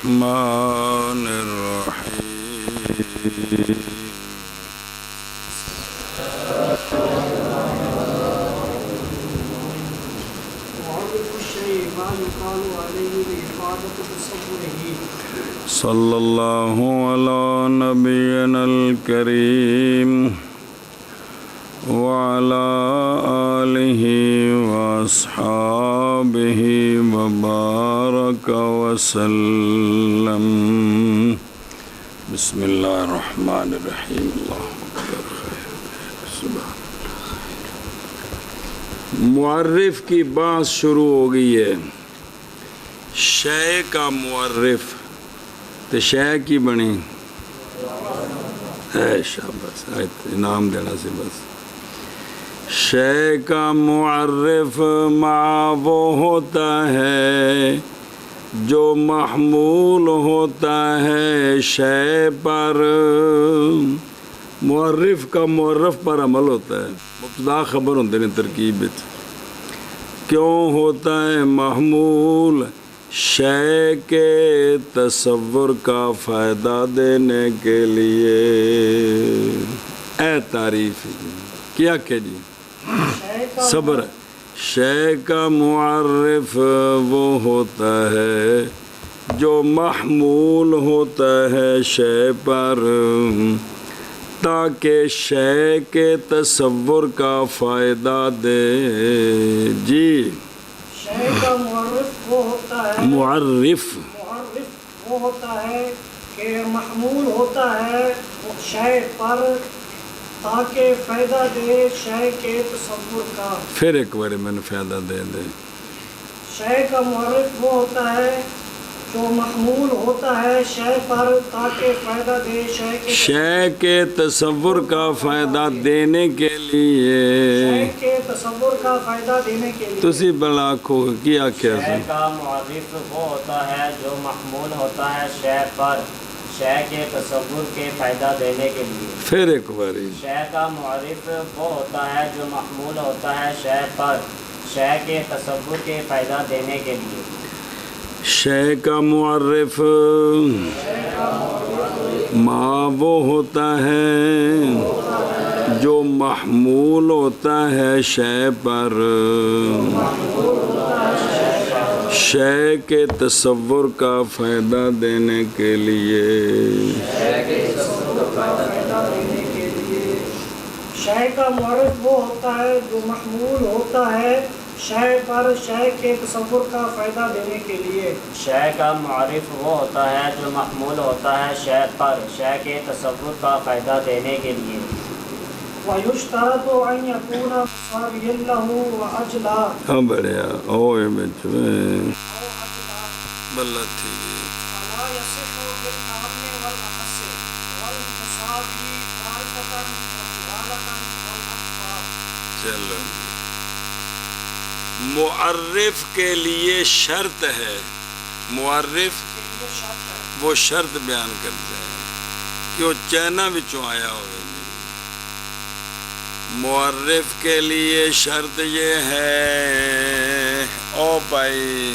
الرحمن الرحيم صلى الله على نبينا الكريم وعلى آله وأصحابه وبارك وسلم بسم الله الرحمن الرحيم اللهم اكبر سبحان اللہ. معرف کی بات شروع ہو گئی ہے. شے کا معرف تو شے کی بنی شاباش انعام دینا سی بس. شے کا معرف مع وہ ہوتا ہے جو محمول ہوتا ہے شے پر. معرف کا معرف پر عمل ہوتا ہے. مبتدا خبر ہوتے ہیں ترکیب وچ. کیوں ہوتا ہے محمول؟ شے کے تصور کا فائدہ دینے کے لیے. اے تعریف کیا کہ جی صبر. شے کا معرف وہ ہوتا ہے جو محمول ہوتا ہے شے پر تاکہ شے کے تصور کا فائدہ دے. جی شے کا معرف وہ ہوتا ہے معرف وہ ہوتا ہے کہ محمول ہوتا ہے شے پر تاکہ فائدہ دے شے کے تصور کا. پھر ایک بار میں نے فائدہ دے دے. شے کا معرف وہ ہوتا ہے جو محمول ہوتا ہے شے پر تاکہ فائدہ دے شے کے تصور کا فائدہ دینے کے لیے. شے کے تصور کا فائدہ دینے کے لیے. تسی بلا کو کیا کیا شے کا معرف وہ ہوتا ہے جو محمول ہوتا ہے شے پر شے کے تصور کے فائدہ دینے کے لیے. پھر ایک باری. شے کا معرف وہ ہوتا ہے جو محمول ہوتا ہے شے پر شے کے تصور کے فائدہ دینے کے لیے. شے کا معرف ما وہ ہوتا ہے جو محمول ہوتا ہے شے پر شے کے تصور کا فائدہ دینے کے لیے. شے کا معرف وہ ہوتا ہے جو محمول ہوتا ہے شے پر شے کے تصور کا فائدہ دینے کے لیے. شے کا معرف وہ ہوتا ہے جو محمول ہوتا ہے شے پر شے کے تصور کا فائدہ دینے کے لیے. وَيُشْتَرَطُ أَن يَكُونَ مُسَاوِيًا لَهُ وَأَجْلَى. ہاں بڑھیا اوے بچ میں بلہ تھی. وَلَا يَصِحُ بِالْأَهَمِّ وَالْأَخَصِّ وَالْمُسَاوِي مَعْرِفَةً وَجِهَالَةً وَالْأَخْفَى. چلو معرف کے لیے شرط ہے. معرف وہ شرط بیان کرتا ہے کہ وہ چینا بچوں آیا ہوئے. معرف کے لیے شرط یہ ہے او بھائی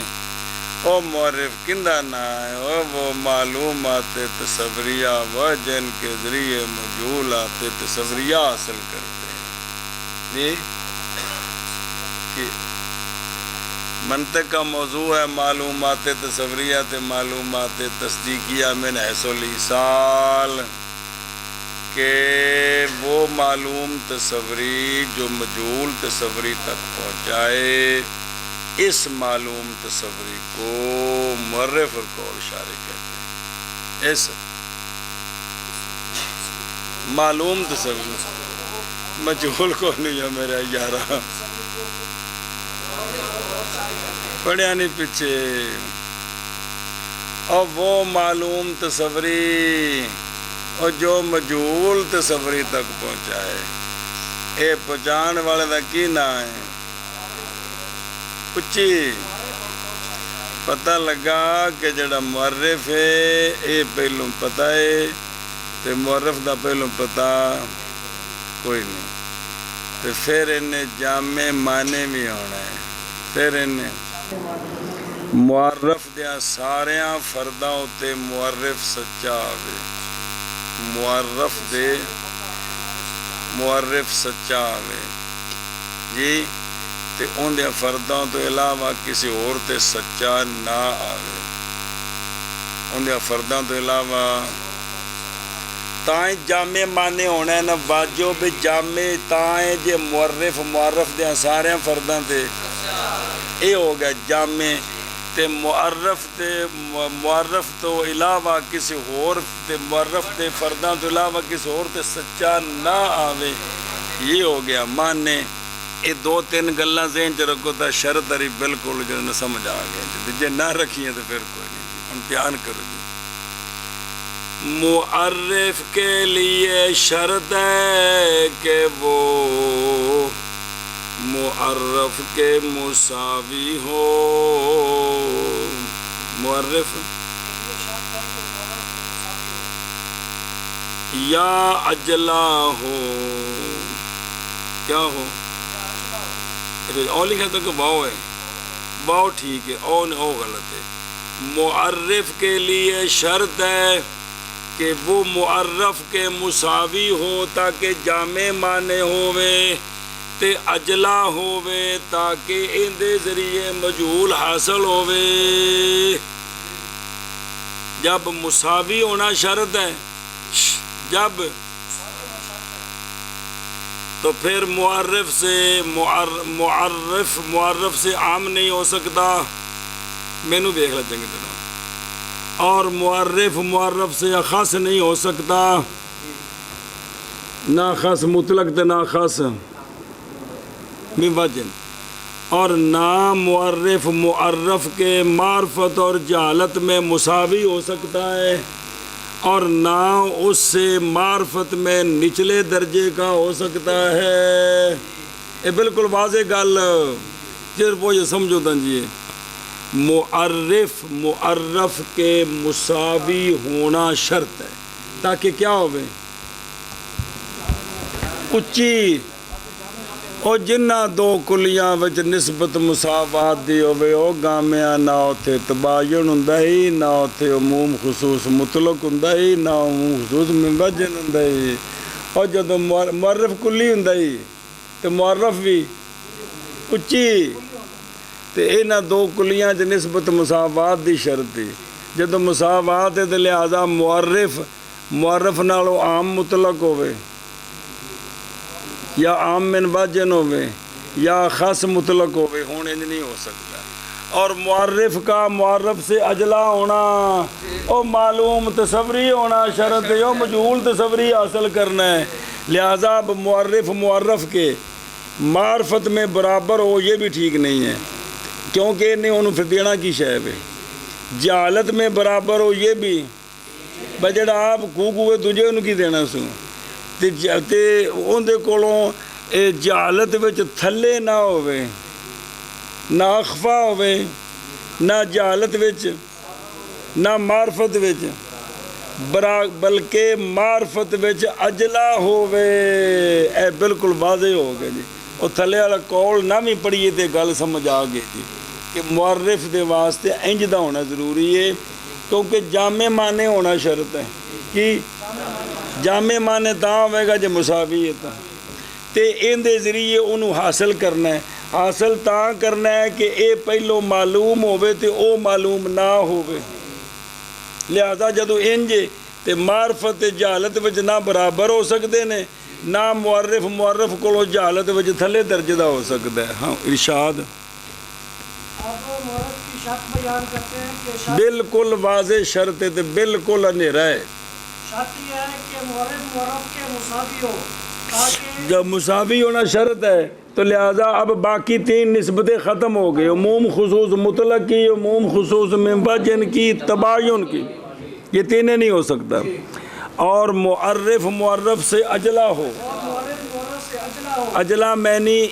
او معرف کندہ نہ ہے او وہ معلومات تصوریہ و جن کے ذریعے مجہولات تصوریہ حاصل کرتے ہیں. جی کہ منطق کا موضوع ہے معلومات تصوریہ معلومات تصدیقیہ من حیث الایصال کہ وہ معلوم تصوری جو مجہول تصوری تک پہنچائے. اس معلوم تصوری کو معرف القول شارح کہتے ہیں. اس معلوم تصوری مجہول کو نہیں ہے میرا یارہ پڑھیا نہیں پیچھے. اور وہ معلوم تصوری اور جو مجہول تصوری تک پہنچائے. اے پہنچان والے دا کی نا ہے اچھی پتہ لگا کہ جڑا معرف ہے اے پہلوں پتہ ہے تے معرف دا پہلوں پتہ کوئی نہیں تے پھر انہیں جامع معنی بھی ہونا ہے. پھر انہیں معرف دیا ساریاں فرداں اتے معرف سچا آوے معرف سچا آوے جی تے ان دیا فرداں تو علاوہ کسی اور تے سچا نہ آوے ان دیا فرداں تو علاوہ تائیں جامع مانے ہونا ہے نا واجو بھی جامع تائیں جے معرف دیا ساریاں فرداں تے اے ہو گیا جامع تے معرف تو علاوہ کسی اور تے معرف تے فرداں تو علاوہ کسی اور تے سچا نہ آوے یہ ہو گیا مانے یہ دو تین گلاں ذہن چ رکھو تا شرط اری بالکل جو نہ سمجھ آ گیا جے نہ رکھیے تو پھر کوئی نہیں ہم بیان کرو جی معرف کے لیے شرط ہے کہ وہ معرف کے مساوی ہو معرف یا اجلا ہو کیا ہو او لکھا تو کہ باؤ ہے باؤ ٹھیک ہے او غلط ہے معرف کے لیے شرط ہے کہ وہ معرف کے مساوی ہو تاکہ جامع معنی ہوئے تے اجلا ہوئے تاکہ ان دے ذریعے مجہول حاصل ہوئے جب مساوی ہونا شرط ہے جب تو پھر معرف سے عام نہیں ہو سکتا میں نو دیکھ لیں چنگی طرح اور معرف سے خاص نہیں ہو سکتا نہ خاص مطلق تے نہ خاص وجن اور نہ معرف کے معرفت اور جہالت میں مساوی ہو سکتا ہے اور نہ اس سے معرفت میں نچلے درجے کا ہو سکتا ہے یہ بالکل واضح گل جر وہ یہ سمجھو تنجیے معرف کے مساوی ہونا شرط ہے تاکہ کیا ہوئے اچھی اور جنہ دو کلیاں وچ نسبت مساوات دی ہوئے او گامیا نہ ہوتے تباین ہوندا ہی نہ ہوتے عموم خصوص مطلق ہوندا ہی نہ عموم خصوص منبجن ہوندا ہی اور جدو معرف کلی ہوندا ہی تو معرف بھی اچھی تے انہاں دو کلیاں وچ نسبت مساوات دی شرط تھی جدو مساوات ہے تے لہذا معرف نالوں عام مطلق ہوئے یا عام من واجن ہوئے یا خاص مطلق ہوئے ہونے نہیں ہو سکتا اور معرف کا معرف سے اجلا ہونا اور معلوم تصوری ہونا شرط ہے اور مجہول تصوری حاصل کرنا ہے لہذا اب معرف کے معرفت میں برابر ہو یہ بھی ٹھیک نہیں ہے کیونکہ انہیں انہوں پھر دینا کی شے ہے جہالت میں برابر ہو یہ بھی بجڑا آپ کوئے تجھے انہوں کی دینا سوں تے اندے کولوں جہالت وچ تھلے نہ ہوئے نہ اخفا ہوئے نہ جہالت وچ نہ معرفت وچ بلکہ معرفت وچ اجلا ہوئے اے بالکل واضح ہو گیا جی اور تھلے والا کول نہ بھی پڑھیے تے گل سمجھ آ گئی جی کہ معرف دے واسطے انج دا ہونا ضروری ہے کیونکہ جامع معنی ہونا شرط ہے کہ جامع معنی تاں ہوئے گا جو مساویت تے ان دے ذریعے انہوں حاصل کرنا ہے حاصل تاں کرنا ہے کہ اے پہلو معلوم ہوئے تے او معلوم نہ ہوئے لہذا جدو انجے تے معرفت جہالت وچ نہ برابر ہو سکتے نے نہ معرف کو جہالت وچ تھلے درجے دا ہو سکتا ہے ہاں ارشاد بالکل واضح شرط ہے تے بالکل اندھیرا ہے جب مساوی ہونا شرط ہے تو لہذا اب باقی تین نسبتیں ختم ہو گئی عموم خصوص مطلق کی عموم خصوص منبجن کی تباین کی یہ تینیں نہیں ہو سکتا اور معرف سے اجلا ہو اجلا معنی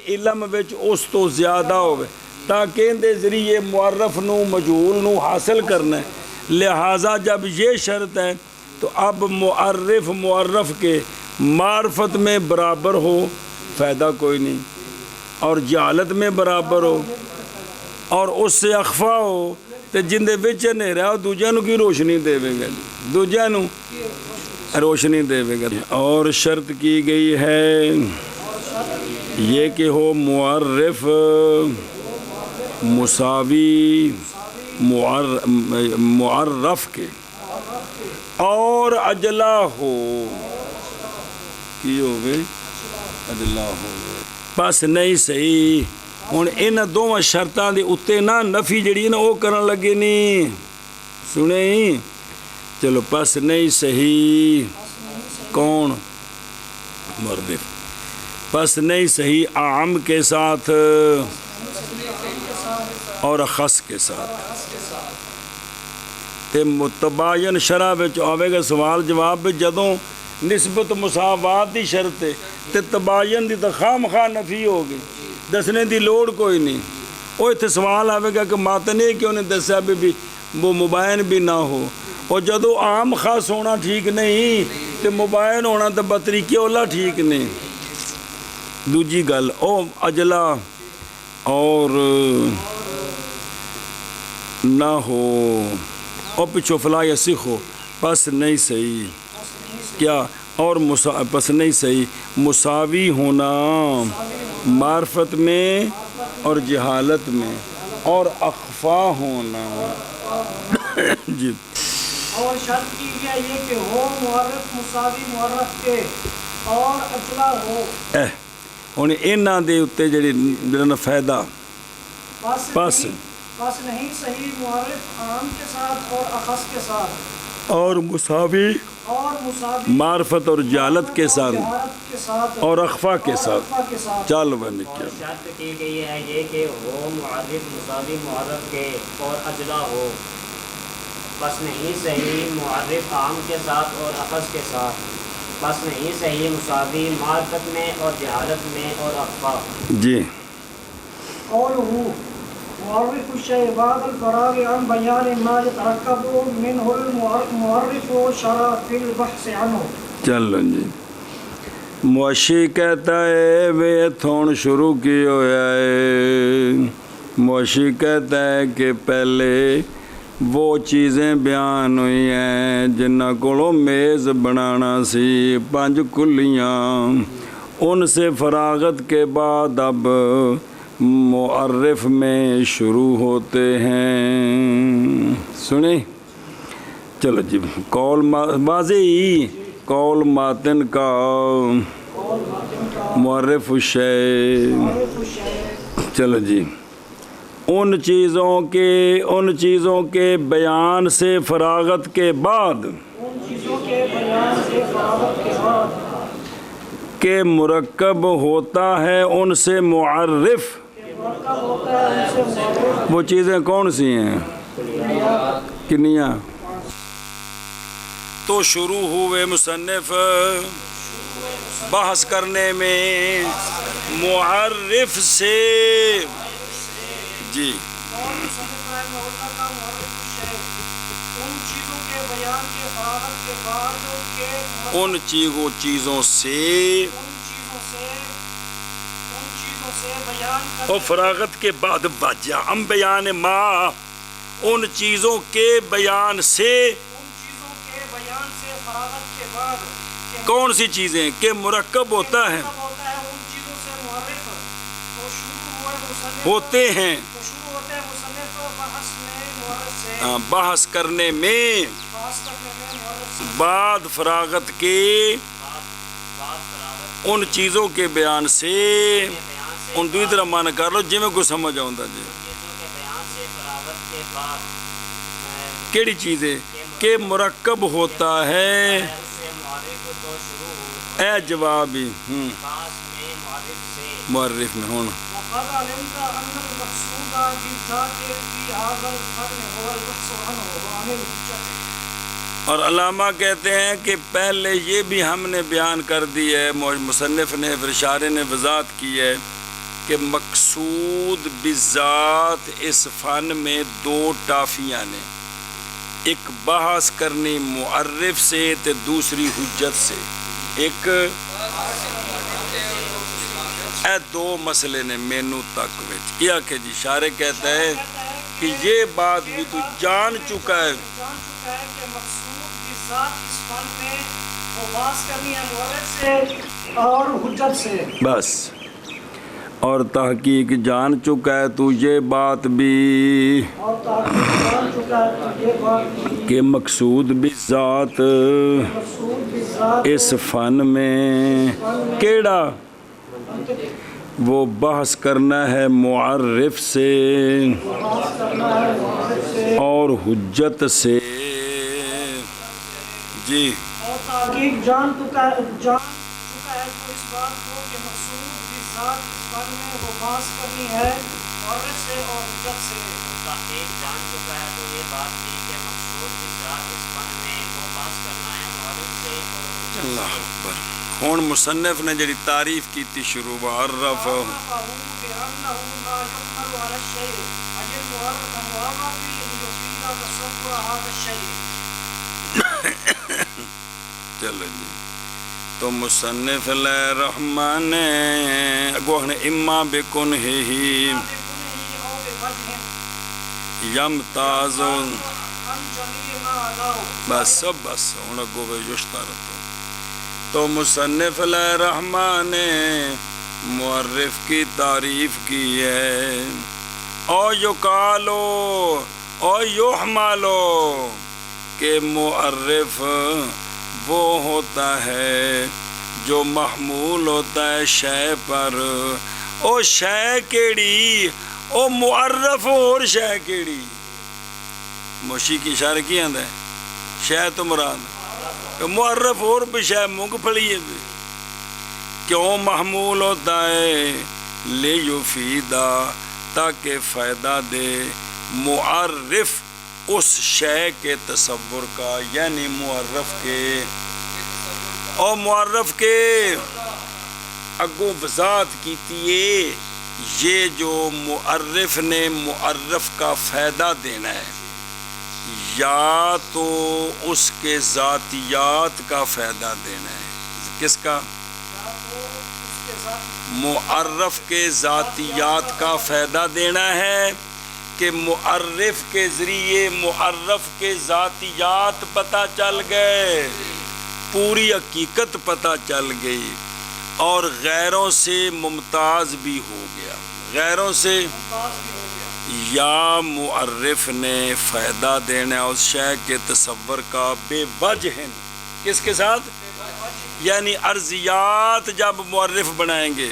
علم وچ اس تو زیادہ ہوئے تاکہ ان دے ذریعے معرف نو مجہول نو حاصل کرنا ہے لہذا جب یہ شرط ہے تو اب معرف کے معرفت میں برابر ہو فائدہ کوئی نہیں اور جہالت میں برابر ہو اور اس سے اخفا ہو تو جن دے وچ ہنیرا دوجیاں نو کی روشنی دے گا جی دوجیاں نو روشنی دے گا اور شرط کی گئی ہے یہ کہ ہو معرف مساوی معرف کے اور اجلا ہو کی ہو گئی اجلا ہو گئی بس نہیں صحیح ہوں ان دونوں شرطاں دے اتنے نہ نفی جڑی نا وہ کرن لگے نہیں سنے چلو پس نہیں صحیح کون معرف پس نہیں صحیح عام کے ساتھ اور خاص کے ساتھ تے متباین شرح وچ آوے گا سوال جواب بھی جدوں نسبت مساوات دی شرط ہے تے تباین دی تو خام خواہ نفی ہوگی دسنے دی لوڑ کوئی نہیں وہ اتنے سوال آوے گا کہ ماتنے کیوں نے دسیا بھی وہ مبین بھی نہ ہو اور جدو عام خاص ہونا ٹھیک نہیں تے مبین ہونا تو بطریقے اولا ٹھیک نہیں دوجی گل او اجلا اور نہ ہو اور پچھو فلا یا سکھ ہو پس نہیں صحیح کیا اور پس نہیں صحیح مساوی ہونا معرفت میں اور جہالت میں اور اخفا ہونا جی اور شرط کی گیا یہ کہ ہو معرف مساوی معرف کے اور اجلا ہو ہوں انہاں دے اتے جڑی جڑا فائدہ پس نہیں صحیح معرف عام کے ساتھ اور اخص کے ساتھ اور مساوی معرفت اور جہالت کے ساتھ اور اخفا کے ساتھ چل بن کیا شرط کی گئی ہے یہ کہ ہو معرف مساوی معرف کے اور اجلا ہو بس نہیں صحیح معرف عام کے ساتھ اور اخص کے ساتھ بس نہیں صحیح مساوی معرفت میں اور جہالت میں اور اخفا جی قولہ معرف الشیء بعد الفراغ عن بیان ما يترکب منه المعرف شرع فی البحث عنہ چلو جی معاشی کہتا ہے وہ تھون شروع کی ہویا ہے معاشی کہتا ہے کہ پہلے وہ چیزیں بیان ہوئی ہیں جنہ کو میز بنانا سی 5 کلیاں ان سے فراغت کے بعد اب معرف میں شروع ہوتے ہیں سنیں چلو جی قول واضح قول ماتن کا معرف الشیء چلو جی ان چیزوں کے بیان سے فراغت کے بعد کہ مرکب ہوتا ہے ان سے معرف وہ چیزیں کون سی ہیں کنیاں تو شروع ہوئے مصنف بحث کرنے میں معرف سے جی ان چیزوں سے اور فراغت کے بعد باجہ ہم بیان ما ان چیزوں کے بیان سے کون سی چیزیں کہ مرکب ہوتا ہے ہوتے ہیں بحث کرنے میں بعد فراغت کے ان چیزوں کے بیان سے ان دوسری طرح معنی کر لو جی میں کوئی سمجھ آؤں جی کیڑی چیزیں کہ مرکب ہوتا ہے اے جواب ہی معرف میں ہونا اور علامہ کہتے ہیں کہ پہلے یہ بھی ہم نے بیان کر دی ہے مصنف نے ارشاد نے وضاحت کی ہے کہ مقصود بذات اس فن میں 2 ٹافیاں نے ایک بحث کرنی معرف سے تے دوسری حجت سے ایک دو مسئلے نے مینو تک وچ کیا کہ جی شارع کہتا ہے کہ یہ بات بھی تو جان چکا ہے جان چکا ہے کہ مقصود کی ذات اس فن میں وہ باس کرنی ہے مورد سے اور حجت سے بس، اور تحقیق جان چکا ہے تو یہ بات بھی اور تحقیق جان چکا ہے تو یہ بات بھی کہ مقصود بھی ذات مقصود کی ذات اس فن میں کیڑا وہ بحث کرنا ہے معرف سے باس کرنا ہے مورد سے اور حجت سے جی اور تحقیق جان چکا ہے تو اس بات کو کہ مقصود کی ذات اس فن میں وہ باس کرنی ہے مورد سے اور حجت سے تحقیق جان چکا ہے تو یہ بات بھی کہ مقصود کی ذات اس فن میں وہ باس کرنا ہے معرف سے اور حجت اللہ سے اکبر ہون مصنف نے جڑی تعریف کی تھی شروع معرف عرفه بأنه ما يحمل على الشيء أي المعرف ليفيد تصور هذا الشيء چلو جی تو مصنف علیہ الرحمن اگوہ اما بکنہ بكنه أو بوجه یمتاز عن جميع ما عداه بس ہوں اگو یشترط تو مصنف علیہ الرحمن نے معرف کی تعریف کی ہے او یقالو او یحملو کہ معرف وہ ہوتا ہے جو محمول ہوتا ہے شے پر او شے کیڑی او معرف اور شے کیڑی موشی کی اشارہ کی آندا ہے شے تو مراد معرف اور بھی شے مونگ پھلی ہے بھی کیوں محمول ہوتا ہے لیفیدا تاکہ فائدہ دے معرف اس شے کے تصور کا یعنی معرف کے اور معرف کے اگوں وضاحت کیتی ہے یہ جو معرف نے معرف کا فائدہ دینا ہے یا تو اس کے ذاتیات کا فائدہ دینا ہے کس کا معرف کے ذاتیات کا فائدہ دینا ہے کہ معرف کے ذریعے معرف کے ذاتیات پتہ چل گئے پوری حقیقت پتہ چل گئی اور غیروں سے ممتاز بھی ہو گیا غیروں سے یا معرف نے فائدہ دینا اس شے کے تصور کا بے وجہ کس کے ساتھ یعنی ارضیات جب معرف بنائیں گے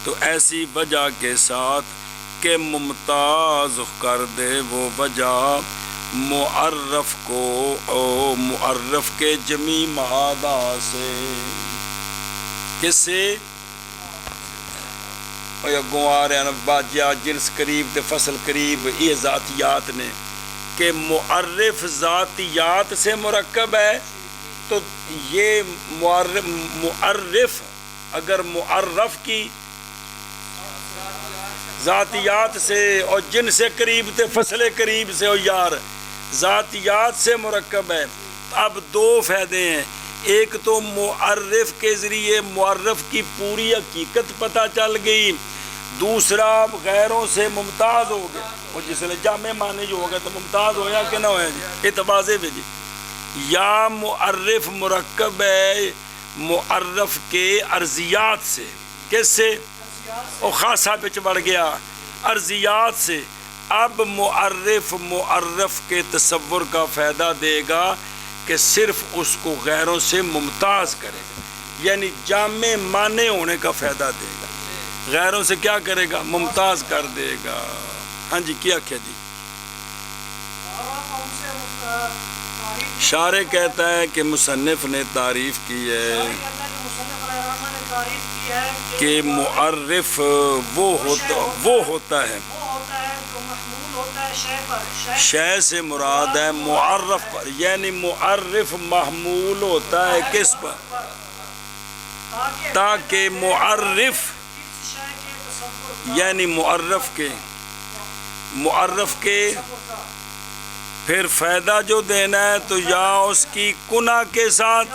تو ایسی وجہ کے ساتھ کہ ممتاز کر دے وہ وجہ معرف کو او معرف کے جمی معادہ سے کس سے اگوں آ رہے ہیں باجیا جنس قریب تے فصل قریب یہ ذاتیات نے کہ معرف ذاتیات سے مرکب ہے تو یہ معرف اگر معرف کی ذاتیات سے اور جن سے قریب تے فصل قریب سے اور یار ذاتیات سے مرکب ہے اب دو فائدے ہیں ایک تو معرف کے ذریعے معرف کی پوری حقیقت پتہ چل گئی دوسرا غیروں سے ممتاز ہو گئے اور جس نے جامع معنی جو ہو گیا تو ممتاز ہویا کہ نہ ہویا جی اعتباز ہے جی یا معرف مرکب ہے معرف کے ارضیات سے کس سے اور خاصہ بچ بڑھ گیا ارضیات سے اب معرف کے تصور کا فائدہ دے گا کہ صرف اس کو غیروں سے ممتاز کرے گا یعنی جامع معنی ہونے کا فائدہ دے گا غیروں سے کیا کرے گا ممتاز کر دے گا ہاں جی کیا کیا جی شارع کہتا ہے کہ مصنف نے تعریف کی ہے کہ معرف وہ ہوتا ہے شے سے مراد ہے معرف پر یعنی معرف محمول ہوتا ہے کس پر تاکہ معرف یعنی معرف کے پھر فائدہ جو دینا ہے تو یا اس کی کنہ کے ساتھ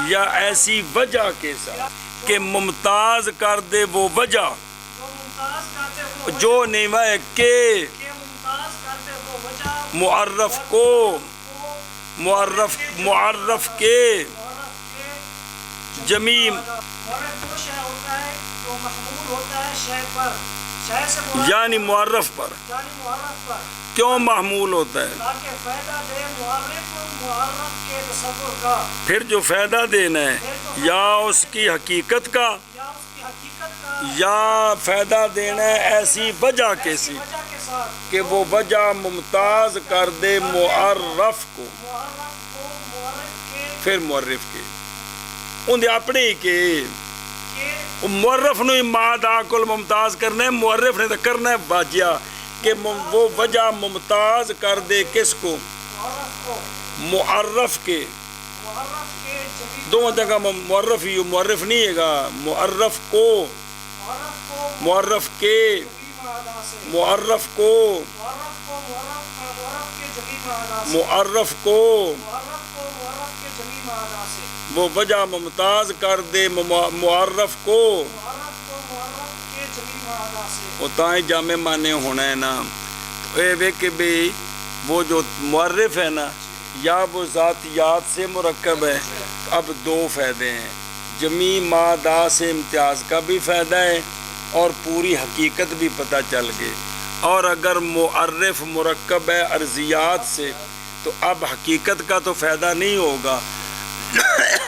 یا ایسی وجہ کے ساتھ کہ ممتاز کر دے وہ وجہ جو ممتاز کر دے وہ جو نیوا ہے کہ ممتاز کر دے وہ وجہ معرف کو معرف کے جمی معرف وہ شے ہوتا ہے جو محمول ہوتا ہے شے پر، شے سے مراد یعنی معرف پر. یعنی معرف پر، کیوں محمول ہوتا ہے؟ تاکہ فائدہ دے معرف کے تصور کا، پھر جو فائدہ دینا ہے یا اس کی حقیقت کا یا اس کی حقیقت کا، یا فائدہ دینا ہے ایسی وجہ کے سی وجہ کے ساتھ کہ وہ وجہ ممتاز کر دے معرف کو، معرف کو معرف کے پھر معرف کے اندر اپنے ہی کے کہ معرف نے مادہ کو ممتاز کرنا ہے، معرف نے تو کرنا ہے واجہ کہ وہ وجہ ممتاز کر دے کس کو؟ معرف کو معرف کے. معرف کے جمی دو جگہ معرف ہی معرف نہیں ہے گا، معرف کو معرف کو معرف کے جمی معدا سے، معرف کو معرف کو معرف کے جمی معدا سے، معرف کو معرف کے جمی معدا سے، وہ وجہ ممتاز کر دے معرف کو معرف کے جمی معدا سے، وہ تائیں جامع معنی ہونا ہے نا. تو اے وے کہ بھی وہ جو معرف ہے نا یا وہ ذاتیات سے مرکب ہے. اب دو فائدے ہیں، جمی مادہ سے امتیاز کا بھی فائدہ ہے اور پوری حقیقت بھی پتہ چل گئی. اور اگر معرف مرکب ہے ارضیات سے تو اب حقیقت کا تو فائدہ نہیں ہوگا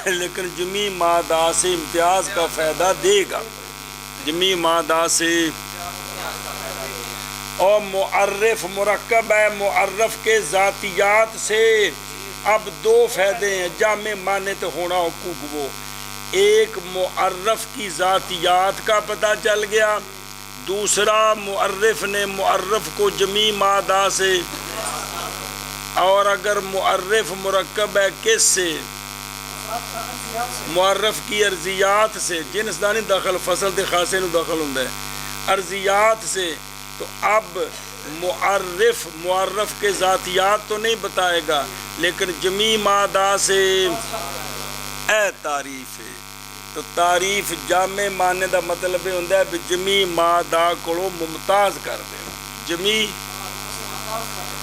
لیکن جمی مادہ سے امتیاز کا فائدہ دے گا. جمی مادہ سے اور معرف مرکب ہے معرف کے ذاتیات سے. اب دو فائدے ہیں جامع معنی تو ہونا حقوق. وہ ایک معرف کی ذاتیات کا پتہ چل گیا، دوسرا معرف نے معرف کو جمی مادہ سے. اور اگر معرف مرکب ہے کس سے؟ معرف کی ارضیات سے، جنس دانی دخل فصل دے خاصے نو دخل ہوندا ہے ارضیات سے. تو اب معرف کے ذاتیات تو نہیں بتائے گا لیکن جمی مادہ سے اے تعریف ہے. تو تعریف جامع معنی دا مطلب ہوندا ہے جمی مادہ کو ممتاز کر دینا. جمی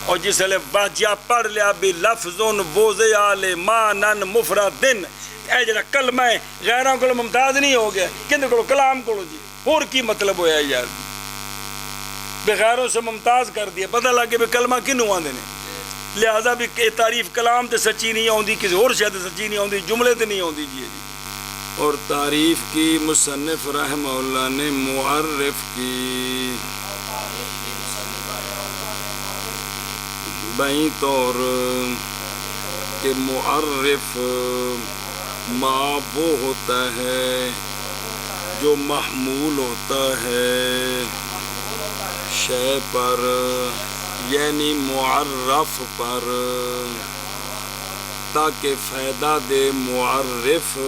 اور جس لئے واجہ پڑھ لیا بھی لفظن وضع مانن مفردن، اے جڑا کلمہ ہے غیروں کو ممتاز نہیں ہو گیا کہندے کو کلام کو جی اور کی مطلب ہویا یار بغیروں سے ممتاز کر دیا. پتہ لگے بھی کلمہ کنوں آندے نے، لہذا بھی تعریف کلام تے سچی نہیں آندی، کسی اور شے تے سچی نہیں آندی، جملے تے نہیں آندی جی. اور تعریف کی مصنف رحمہ اللہ نے معرف کی بہی طور کہ معرف ما وہ ہوتا ہے جو محمول ہوتا ہے شے پر، یعنی معرف پر، تاکہ فائدہ دے معرف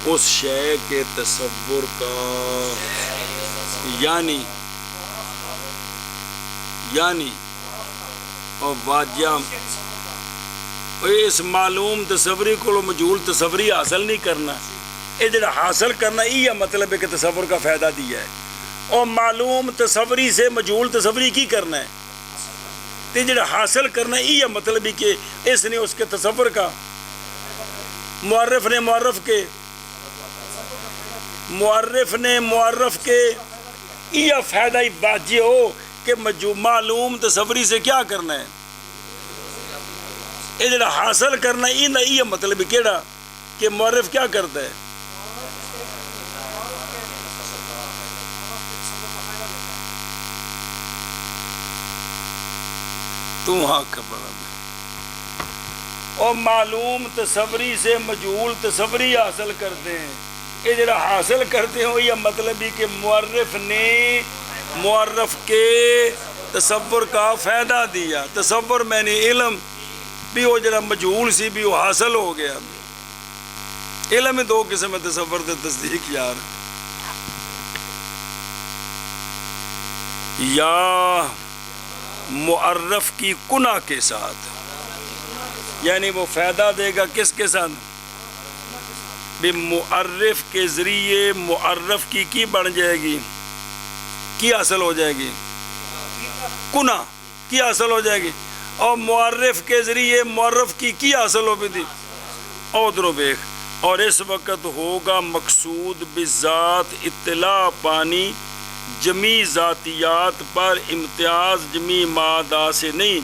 اس شے کے تصور کا. یعنی اور واجہ اس معلوم تصوری کو مجہول تصوری حاصل نہیں کرنا. یہ جڑا حاصل کرنا یہ مطلب ہے کہ تصور کا فائدہ دیا ہے. اور معلوم تصوری سے مجہول تصوری کی کرنا ہے تو جڑا حاصل کرنا یہ مطلب ہے کہ اس نے اس کے تصور کا معرف نے معرف کے یہ فائدہ ہی واجہ ہو کہ معلوم تصوری سے کیا کرنا ہے. یہ جڑا حاصل کرنا یہ مطلب ہے کیڑا کہ معرف کیا کرتا ہے. تو وہاں خبر اور معلوم تصوری سے مجہول تصوری حاصل کرتے ہیں. یہ جڑا حاصل کرتے ہو یہ مطلب ہی کہ معرف نے معرف کے تصور کا فائدہ دیا. تصور میں نے علم بھی وہ جڑا مجہول سی بھی وہ حاصل ہو گیا. علم میں دو قسم تصور تے تصدیق یار. یا معرف کی کنہ کے ساتھ، یعنی وہ فائدہ دے گا کس کے ساتھ؟ بھی معرف کے ذریعے معرف کی بن جائے گی، کی حاصل ہو جائے گی، کنا کی حاصل ہو جائے گی، اور معرف کے ذریعے معرف کی حاصل ہو بھی تھی. اور ادھر بیخ، اور اس وقت ہوگا مقصود بذات اطلاع پانی جمی ذاتیات پر امتیاز جمی مادہ سے نہیں،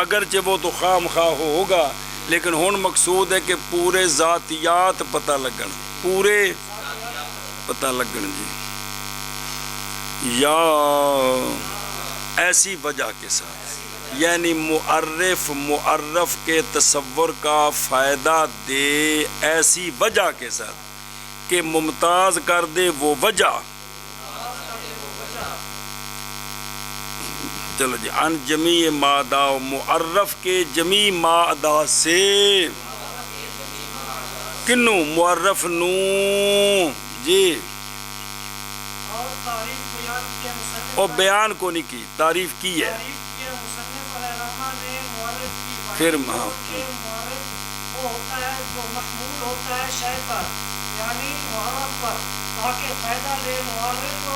اگرچہ وہ تو خام خواہ ہوگا، لیکن ہون مقصود ہے کہ پورے ذاتیات پتہ لگن، پورے پتہ لگن جی. یا ایسی وجہ کے ساتھ، یعنی معرف معرف کے تصور کا فائدہ دے ایسی وجہ کے ساتھ کہ ممتاز کر دے وہ وجہ. چلو جی، ان جمیع مادہ، معرف کے جمیع مادہ سے، کنو معرف نو جی، اور تعریف بیان کے مصنف اور بیان کو نہیں کی، تعریف کی ہے. تعریف کے مصنف العلامہ نے معرف کی پھر بیان ہاں کہ معرف وہ ہوتا ہے جو محمول ہوتا ہے شے پر، یعنی معرف پر، تاکہ فائدہ لے معرف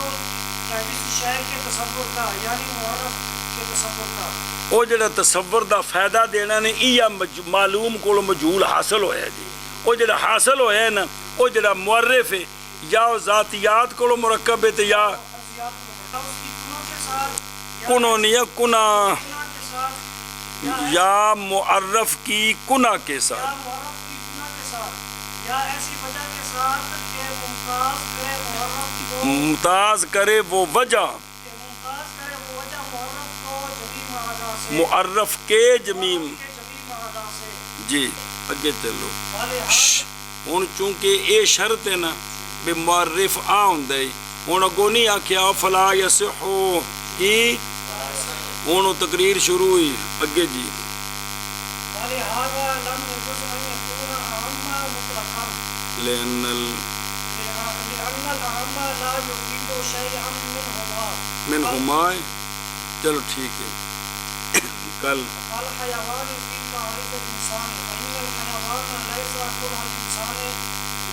یا کسی شے کے تصور کا، یعنی معرف کے تصور کا. وہ جڑا تصور دا فائدہ دینا نے یہ معلوم کو مجہول حاصل ہویا جی. وہ جڑا حاصل ہویا ہے نا، وہ جڑا معرف ہے یا ذاتیات کو مرکب ہے یا ارضیات کو اس کی کنوں کے ساتھ کنوں نہیں ہے، کنا کنا کے ساتھ یا معرف کی کنا کے یا ساتھ، معرف کی کنا کے ساتھ، یا ایسی وجہ کے ساتھ کہ ممتاز کرے معرف کو، ممتاز کرے وہ وجہ کہ ممتاز کرے وہ وجہ معرف کو جمیع مادہ سے، معرف کے جمیم. معرف کے جمیع مادہ سے. جی اگے چلو. والحاظ ہوں چونکہ یہ شرط ہے نا بھی معرف آ ہوں، ہوں اگوں نہیں آخیا فلا یصحو کی، ہوں تقریر شروع ہوئی اگے جی. ولہذا لم يجوز ان يكون اهم مطلقا لأن لأن الاهم لا يفيد شيئا منهما منہما، چلو ٹھیک ہے. کل الحيوان في معرفة الإنسان فإن الحيوان ليس كره الإنسان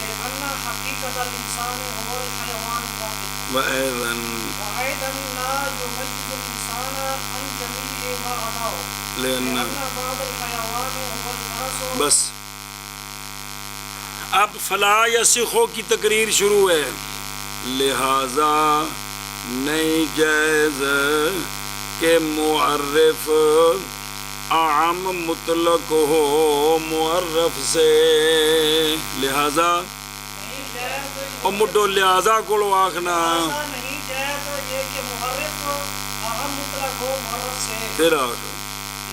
لأن حقيقة الإنسان هو الحيوان ذاته وأيضا وأيضا لا يميز الإنسان عن جميع ما عداه لأن لأن بعض الحيوان هو الفرس. بس اب فلا یصحو کی تقریر شروع ہے. لہذا نہیں جائز کہ معرف عام مطلق ہو معرف سے. لہذا نہیں جائز اور مڈو لہذا کو آخنا ایسا نہیں جائز یہ کہ معرف اہم مطلق ہو معرف سے. پھر آخ،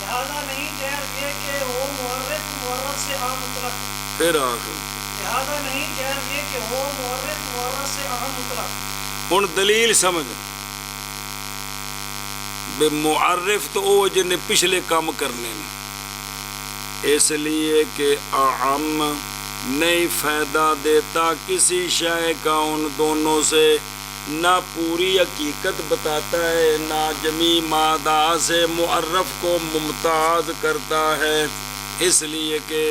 لہذا نہیں جائز یہ کہ ہو معرف سے اہم مطلق. پھر آخ. لہذا نہیں جائز یہ کہ ہو معرف سے اہم مطلق. ہوں دلیل سمجھ بے معرف تو وہ جن پچھلے کام کرنے نے، اس لیے کہ اعم نہیں فائدہ دیتا کسی شے کا ان دونوں سے، نہ پوری حقیقت بتاتا ہے نہ جمی مادہ سے، معرف کو ممتاز کرتا ہے. اس لیے کہ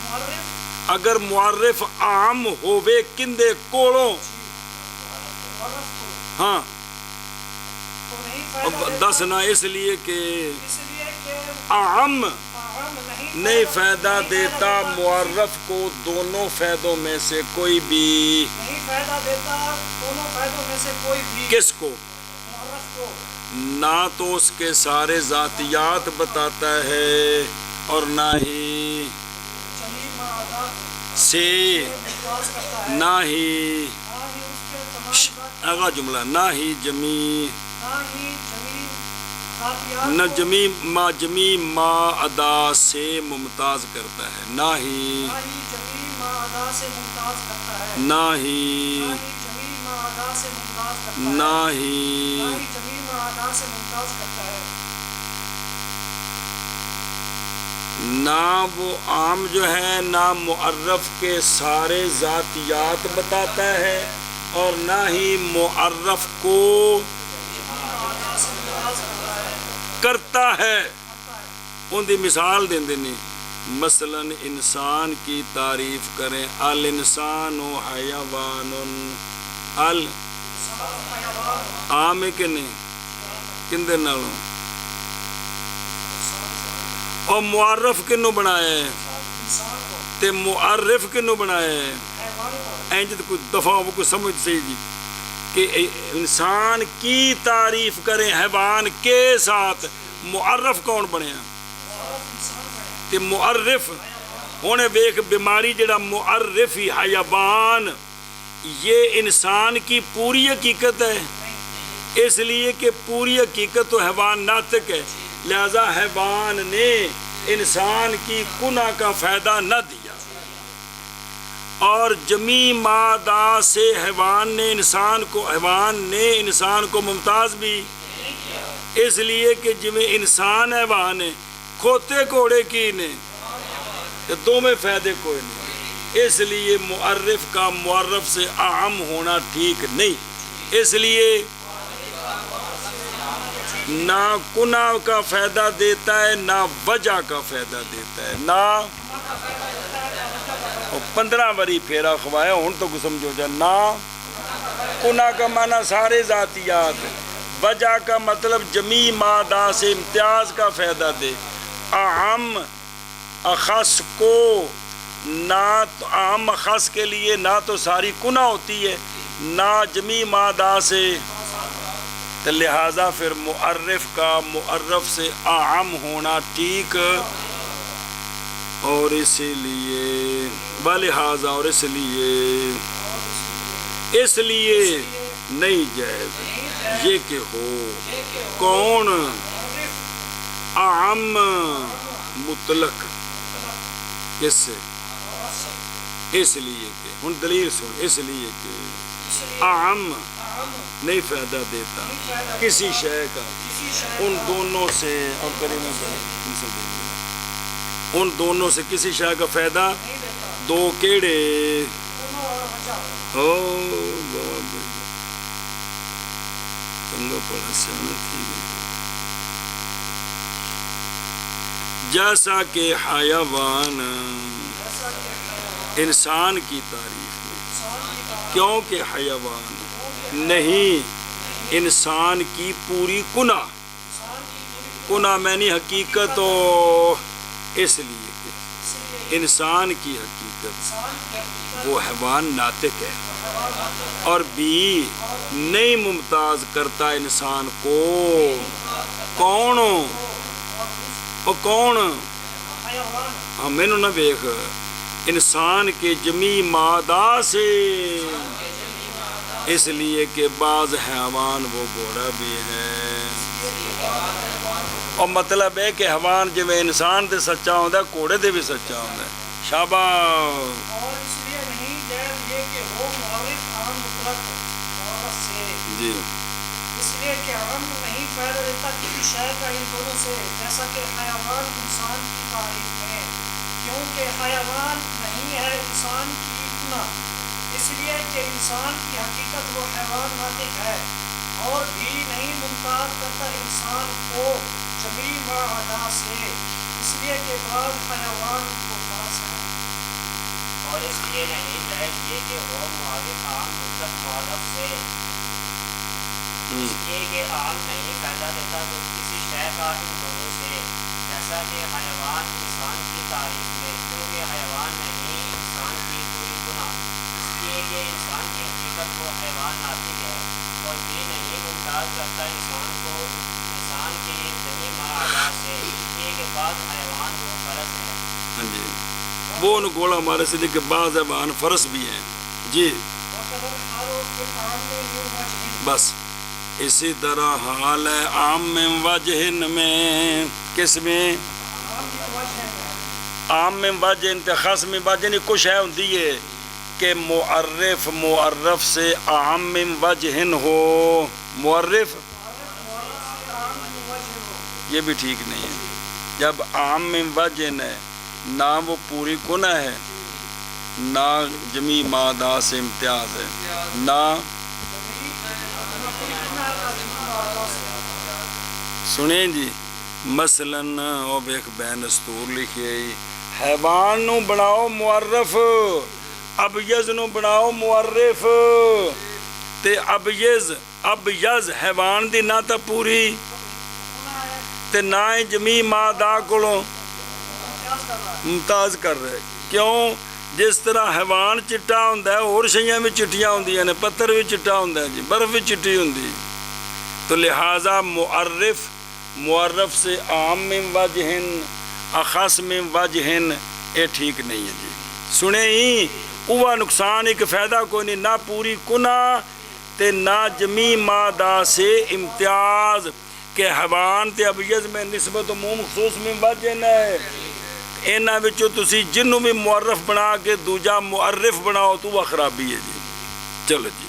معرف اگر معرف عام ہووے کندے کولوں، معرف کو ہاں تو نہیں فائدہ اب دیتا، دسنا اس لیے کہ اس لیے کہ عام اہم نہیں فائدہ دیتا معرف کو دونوں فائدوں میں سے کوئی بھی. نہیں فائدہ دیتا دونوں فائدوں میں سے کوئی بھی. کس کو؟ معرف کو نہ تو اس کے سارے ذاتیات بتاتا ہے اور نہ ہی جمیع مادہ سے، ممتاز کرتا ہے، نہ ہی نہ ہی اس کے تمام اگلا جملہ، نہ ہی جمی، نہ ہی جمیع ذاتیات نہ کو، جمی ما ادا سے ممتاز کرتا ہے، نہ ہی نہ ہی جمیع مادہ سے ممتاز کرتا ہے، نہ ہی نہ ہی جمیع مادہ سے ممتاز کرتا ہے، نہ نہ ہی ہی جمیع مادہ سے ممتاز کرتا ہے. نہ وہ عام جو ہے نہ معرف کے سارے ذاتیات بتاتا ہے اور نہ ہی معرف کو مادہ سے ممتاز کرتا ہے. کرتا ہے. ان دی مثال دیں دینی مثلا انسان کی تعریف کریں الانسان حیوان ال عام ہے کہ نہیں کندے نالوں اور معرف کنوں بنایا ہے تے معرف کنوں بنایا ہے اینج تو کوئی دفعہ وہ کوئی سمجھ صحیح جی کہ انسان کی تعریف کریں حیوان کے ساتھ معرف کون بنے تے معرف ہونے بیک بیماری جڑا معرفی حیوان یہ انسان کی پوری حقیقت ہے اس لیے کہ پوری حقیقت تو حیوان ناطق ہے لہذا حیوان نے انسان کی گناہ کا فائدہ نہ دیا اور جمی مادہ سے حیوان نے انسان کو ممتاز بھی اس لیے کہ جویں انسان حیوان ہے کھوتے کوڑے کی نے دو میں فائدے کوئی نہیں اس لیے معرف کا معرف سے اعم ہونا ٹھیک نہیں اس لیے نہ گناہ کا فائدہ دیتا ہے نہ وجہ کا فائدہ دیتا ہے نہ 15 بری پھیرا خوایا ہوں تو کو سمجھو جا نہ گناہ کا معنی سارے ذاتیات وجہ کا مطلب جمی مادہ سے امتیاز کا فائدہ دے اعم اخص کو نہ اعم اخص کے لیے نہ تو ساری گناہ ہوتی ہے نہ جمی مادہ سے تو لہٰذا پھر معرف کا معرف سے اعم ہونا ٹھیک اور اسی لیے بلحاظہ اور اس لیے نہیں جائز یہ کہ ہو کون اعم مطلق کس سے اس لیے کہ ہن دلیل سن اس لیے کہ اعم نہیں فائدہ دیتا کسی شے کا ان دونوں سے اور ان دونوں سے کسی شے کا فائدہ دو کیڑے جیسا کہ حیوان انسان کی تعریف میں کیونکہ حیوان نہیں انسان کی پوری کنہ میں نہیں حقیقت ہو اس لیے کہ انسان کی حقیقت وہ حیوان ناطق ہے اور بھی نہیں ممتاز کرتا انسان کو کون میں نہ دیکھ انسان کے جمی مادہ سے اس لیے کہ بعض حیوان وہ گھوڑا بھی ہے اور مطلب ہے کہ حیوان جو انسان تے سچا ہوتا ہے گھوڑے تے بھی سچا ہوتا ہے شاباش اور اس لیے نہیں جائز یہ کہ وہ معرف عام مطلق معرف سے جی اس لیے کہ ہم نہیں فائدہ دیتا کسی شے کا ان دونوں سے جیسا کہ حیوان انسان کی تعریف ہے کیونکہ حیوان نہیں ہے انسان کی گناہ اس لیے کہ انسان کی حقیقت وہ حیوان ناطق ہے اور بھی نہیں ممتاز کرتا انسان کو جمی مادہ سے اس لیے کہ بعض حیوان کو فرض ہے اور اس لیے نہیں جائز یہ کہ وہ معرف عام مطلق معرف سے اس لیے کہ عام نہیں فائدہ دیتا تو کسی شے کا ان دونوں سے جیسا کہ حیوان انسان کی تعریف میں کیونکہ حیوان نہیں انسان کی پوری گناہ اس لیے کہ انسان کی حقیقت وہ حیوان ناطق ہے اور بھی نہیں ممتاز کرتا انسان کو انسان کی جمی مادہ سے اس لیے کہ بعض حیوان وہ فرض ہے ہاں جی وہ ان گوڑا ہمارے سے لے کے بعض حیوان فرض بھی ہیں جی بس اسی طرح حال ہے عام میں وجہ میں کس میں عام میں وجہ انتخاص میں وجہ نہیں کچھ ہے ہوتی ہے کہ معرف سے عام میں وجہ ہو معرف یہ بھی ٹھیک نہیں ہے جب عام میں وجہ ہے نہ وہ پوری گناہ ہے نہ جمی مادہ سے امتیاز ہے نہ سنیں جی مثلاً ایک بین استور لکھی حیوان نو بناؤ معرف، ابیض نو بناؤ معرف، تے ابیض حیوان دی نہ تا پوری تے نہ جمی مادہ کولوں ممتاز کر رہے. کیوں؟ جس طرح حیوان چٹا ہوندا ہے اور شیاں بھی چٹیاں ہوندیاں نے، پتھر بھی چٹا ہوندا ہے جی، برف بھی چٹی ہوندی. تو لہٰذا معرف سے عام من وجہن اخص من وجہن یہ ٹھیک نہیں ہے جی. سنے ہی اوہ نقصان ایک فائدہ کوئی نہیں، نہ پوری کنا تے نہ جمی مادہ سے امتیاز کہ حیوان تے ابیض میں نسبت عموم خصوص من وجہن ہے. انہاں وچوں تسی جنوں بھی معرف بنا کے دوجا معرف بناؤ تو وہ خرابی ہے جی. چلو جی.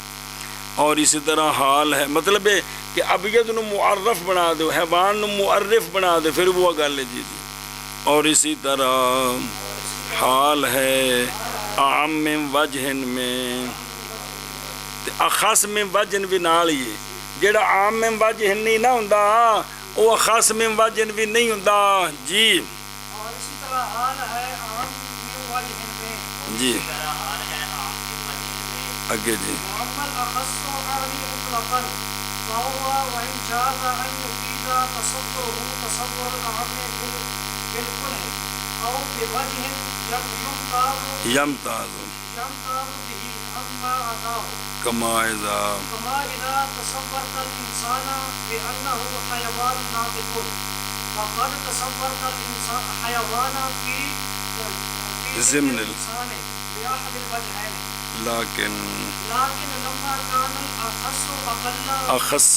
اور اسی طرح حال ہے، مطلب ہے کہ ابیض نو معرف بنا دو، حیوان نو معرف بنا دو، پھر وہ گل ہے جی. اور اسی طرح حال ہے عام من وجہن میں اخص من وجہن بھی نال ہی ہے. جیڑا عام من وجہن نہیں نہ ہوندا وہ اخص من وجہن بھی نہیں ہوندا جی. اور اسی طرح حال ہے عام من وجہن میں جی اگے جی. وأما الأخص أعني مطلقا فهو وإن جاز أن يفيد تصوره تصور الأعم بالكل أو بوجه يمتاز به عما عداه كما إذا تصورت الإنسان بأنه حيوان ناطق فقد تصورت الإنسان حيوانا في ضمن الإنسان بأحد الوجهين. لكن لما كان الأخص أقل أخص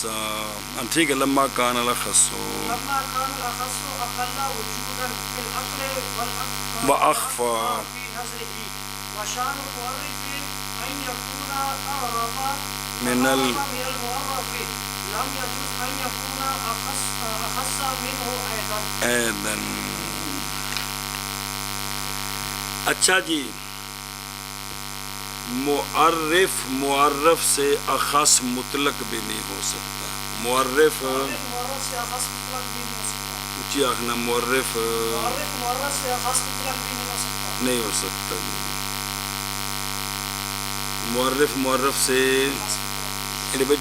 ٹھیک ہے. لما كان الأخص أقل وجودا في العقل وأخفى في نظره وشان المؤرخ أن يكون أعرف من المؤرخ لم يجوز أن يكون أخص منه أيضا. اچھا جی. معرف سے اخص مطلق بھی نہیں ہو سکتا. معرف سے اخص مطلق بھی نہیں ہو سکتا. اونچی آخنا معرف سے اخص مطلق بھی نہیں ہو سکتا. نہیں ہو سکتا جی. معرف سے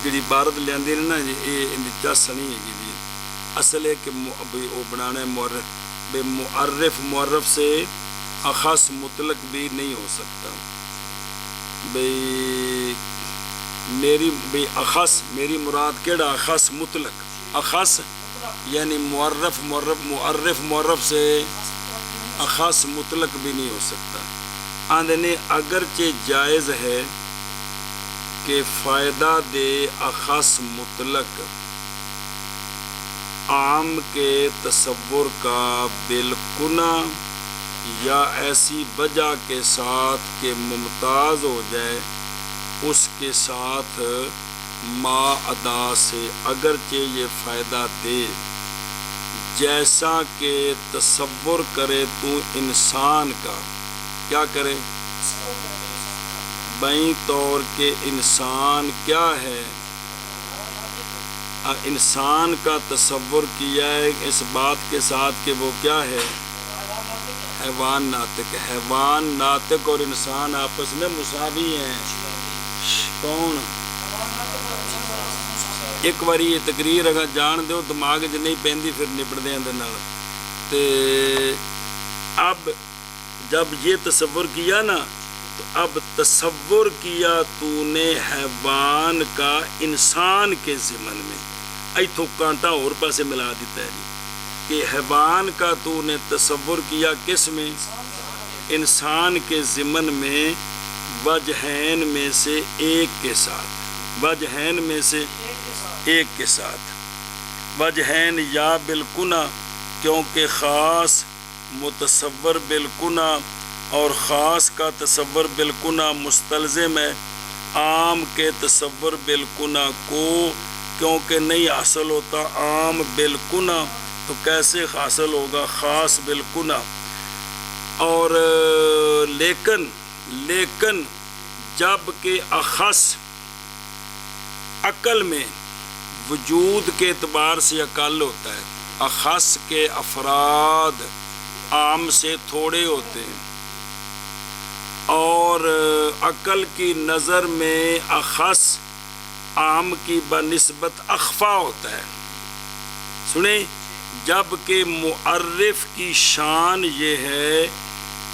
جی عبارت لیاندی نے نا جی یہ چس نہیں ہے جی. اصل ہے کہ وہ بنانا ہے معرف سے اخص مطلق بھی نہیں ہو سکتا. بھئی اخص میری مراد کیڑا اخص مطلق. اخص یعنی معرف سے اخص مطلق بھی نہیں ہو سکتا. آندھنے اگرچہ جائز ہے کہ فائدہ دے اخص مطلق عام کے تصور کا بالکنا یا ایسی وجہ کے ساتھ کہ ممتاز ہو جائے اس کے ساتھ ما ادا سے اگرچہ یہ فائدہ دے جیسا کہ تصور کرے تو انسان کا کیا کرے بیں طور کہ انسان کیا ہے. انسان کا تصور کیا ہے اس بات کے ساتھ کہ وہ کیا ہے حیوان ناطق. حیوان ناطق اور انسان آپس میں مساوی ہیں. کون ایک باری یہ تقریر اگر جان دو دماغ چ نہیں پیندی پھر نپڑدے اندر نال. تے اب جب یہ تصور کیا نا تو اب تصور کیا تو نے حیوان کا انسان کے ضمن میں. ایتھوں کانٹا اور پاسے ملا دیتا ہے جی کہ حیوان کا تو نے تصور کیا کس میں انسان کے ضمن میں وجہین میں سے ایک کے ساتھ. وجہین میں سے ایک کے ساتھ. وجہین یا بالکنا کیونکہ خاص متصور بالکنا اور خاص کا تصور بالکنا مستلزم ہے عام کے تصور بالکنا کو کیونکہ نہیں حاصل ہوتا عام بالکنا تو کیسے حاصل ہوگا خاص بالکنا. اور لیکن جب کہ اخص عقل میں وجود کے اعتبار سے اقل ہوتا ہے. اخص کے افراد عام سے تھوڑے ہوتے ہیں، اور عقل کی نظر میں اخص عام کی بنسبت اخفا ہوتا ہے۔ سنیں، جب کہ معرف کی شان یہ ہے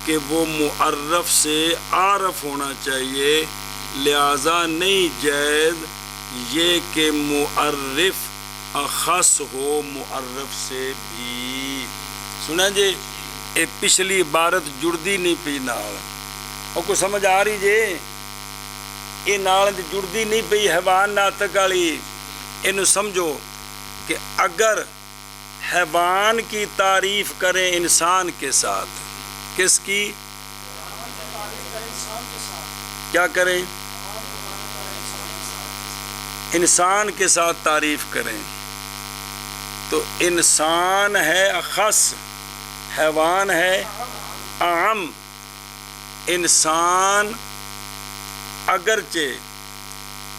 کہ وہ معرف سے عارف ہونا چاہیے، لہذا نہیں جائز یہ کہ معرف اخص ہو معرف سے بھی۔ سنا جی، اے پچھلی عبارت جڑدی نہیں پی نال، اور کوئی سمجھ آ رہی جی؟ یہ نال جڑدی نہیں پی حیوان ناطق والی۔ اینو سمجھو کہ اگر حیوان کی تعریف کریں انسان کے ساتھ، کس کی؟ کیا کریں؟ انسان کے ساتھ تعریف کریں تو انسان ہے اخص، حیوان ہے عام۔ انسان اگرچہ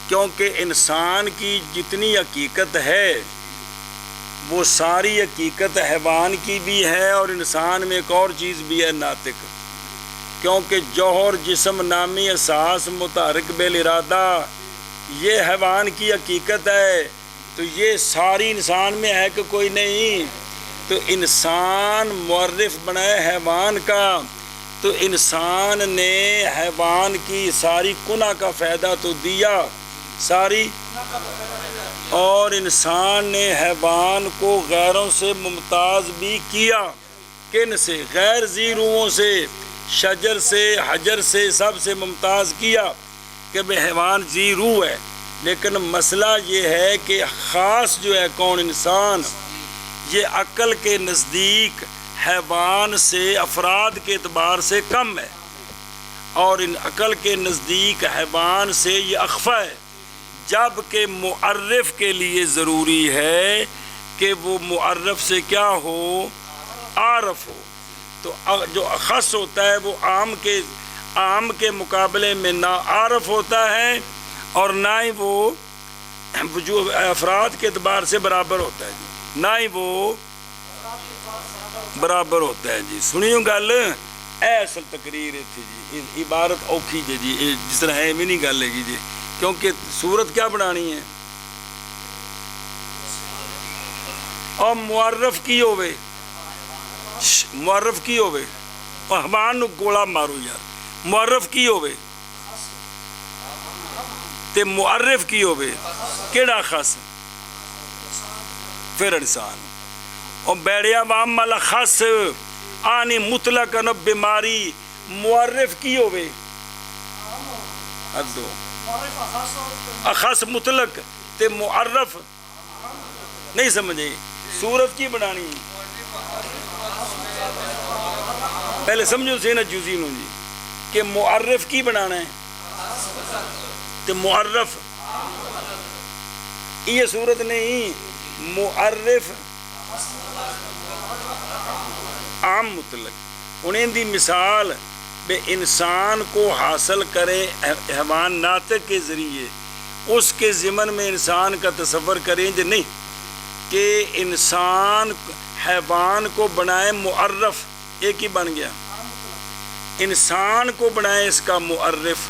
کیونکہ انسان کی جتنی حقیقت ہے وہ ساری حقیقت حیوان کی بھی ہے، اور انسان میں ایک اور چیز بھی ہے ناطق، کیونکہ جوہر جسم نامی احساس متحرک بالارادہ یہ حیوان کی حقیقت ہے، تو یہ ساری انسان میں ہے کہ کوئی نہیں؟ تو انسان معرف بنائے حیوان کا، تو انسان نے حیوان کی ساری کنہ کا فائدہ تو دیا ساری، اور انسان نے حیوان کو غیروں سے ممتاز بھی کیا۔ کن سے؟ غیر ذی روحوں سے، شجر سے، حجر سے، سب سے ممتاز کیا کہ بے حیوان ذی روح ہے۔ لیکن مسئلہ یہ ہے کہ خاص جو ہے کون؟ انسان، یہ عقل کے نزدیک حیوان سے افراد کے اعتبار سے کم ہے، اور ان عقل کے نزدیک حیوان سے یہ اخفا ہے، جب کہ معرف کے لیے ضروری ہے کہ وہ معرف سے کیا ہو؟ عارف ہو۔ تو جو اخص ہوتا ہے وہ عام کے مقابلے میں نہ عارف ہوتا ہے، اور نہ ہی وہ جو افراد کے اعتبار سے برابر ہوتا ہے جی، نہ ہی وہ برابر ہوتا ہے جی۔ سنیو گل، اے اصل تقریر تھی جی، عبارت اوکھی جی، جس طرح ہے بھی نہیں گل ہے جی، کیونکہ صورت کیا بنانی ہے؟ اور معرف کی ہوئے، معرف کی ہوئے، اور حیوان نو گولا مارو یار، معرف کی ہوئے تے معرف کی ہوئے، کیڑا خاص؟ پھر انسان۔ اور بیڑیا وام مالا خاص آنی مطلق نب بیماری، معرف کی ہوئے ادو اخص مطلق تے معرف نہیں سمجھے، صورت کی بنانی؟ پہلے سمجھو سے نا جزی نو جی، کہ معرف کی بنانا ہے تے معرف، یہ صورت نہیں، معرف عام مطلق۔ انہیں دی مثال بے انسان کو حاصل کریں حیوان ناطق کے ذریعے، اس کے ضمن میں انسان کا تصور کریں جو نہیں کہ انسان حیوان کو بنائے معرف، ایک ہی بن گیا، انسان کو بنائے اس کا معرف،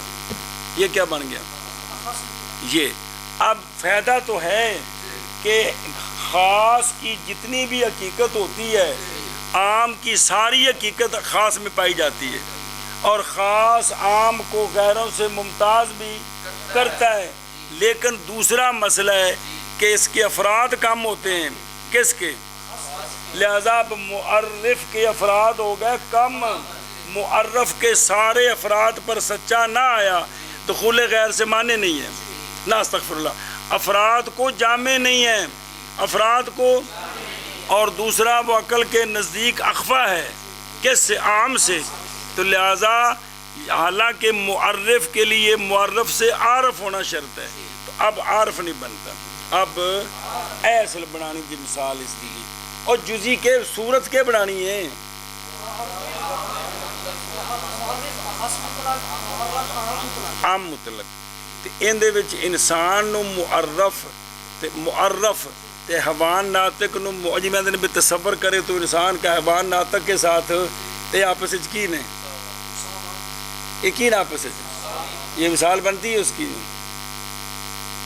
یہ کیا بن گیا؟ یہ اب فائدہ تو ہے کہ خاص کی جتنی بھی حقیقت ہوتی ہے عام کی ساری حقیقت خاص میں پائی جاتی ہے، اور خاص عام کو غیروں سے ممتاز بھی کرتا ہے، لیکن دوسرا مسئلہ ہے کہ اس کے افراد کم ہوتے ہیں، کس کے؟ لہذا معرف کے افراد ہو گئے کم، معرف کے سارے افراد پر سچا نہ آیا، دخول غیر سے مانے نہیں ہے، نہ استغفر اللہ، افراد کو جامع نہیں ہے، افراد کو، اور دوسرا وہ عقل کے نزدیک اخفا ہے، کس سے؟ عام سے۔ تو لہذا حالانکہ معرف کے لیے معرف سے عارف ہونا شرط ہے، تو اب عارف نہیں بنتا، اب اصل بنانی کی مثال اس کی، اور جزی کے صورت کے بنانی ہے، عام مطلق۔ تے ان دے وچ انسان نو معرف تے معرف تے حیوان ناطق نو معجم آندے نے بھی تصور کرے تو انسان کا حیوان ناطق کے ساتھ تے آپس وچ کی نے یقین آپس وچ یہ مثال بنتی ہے اس کی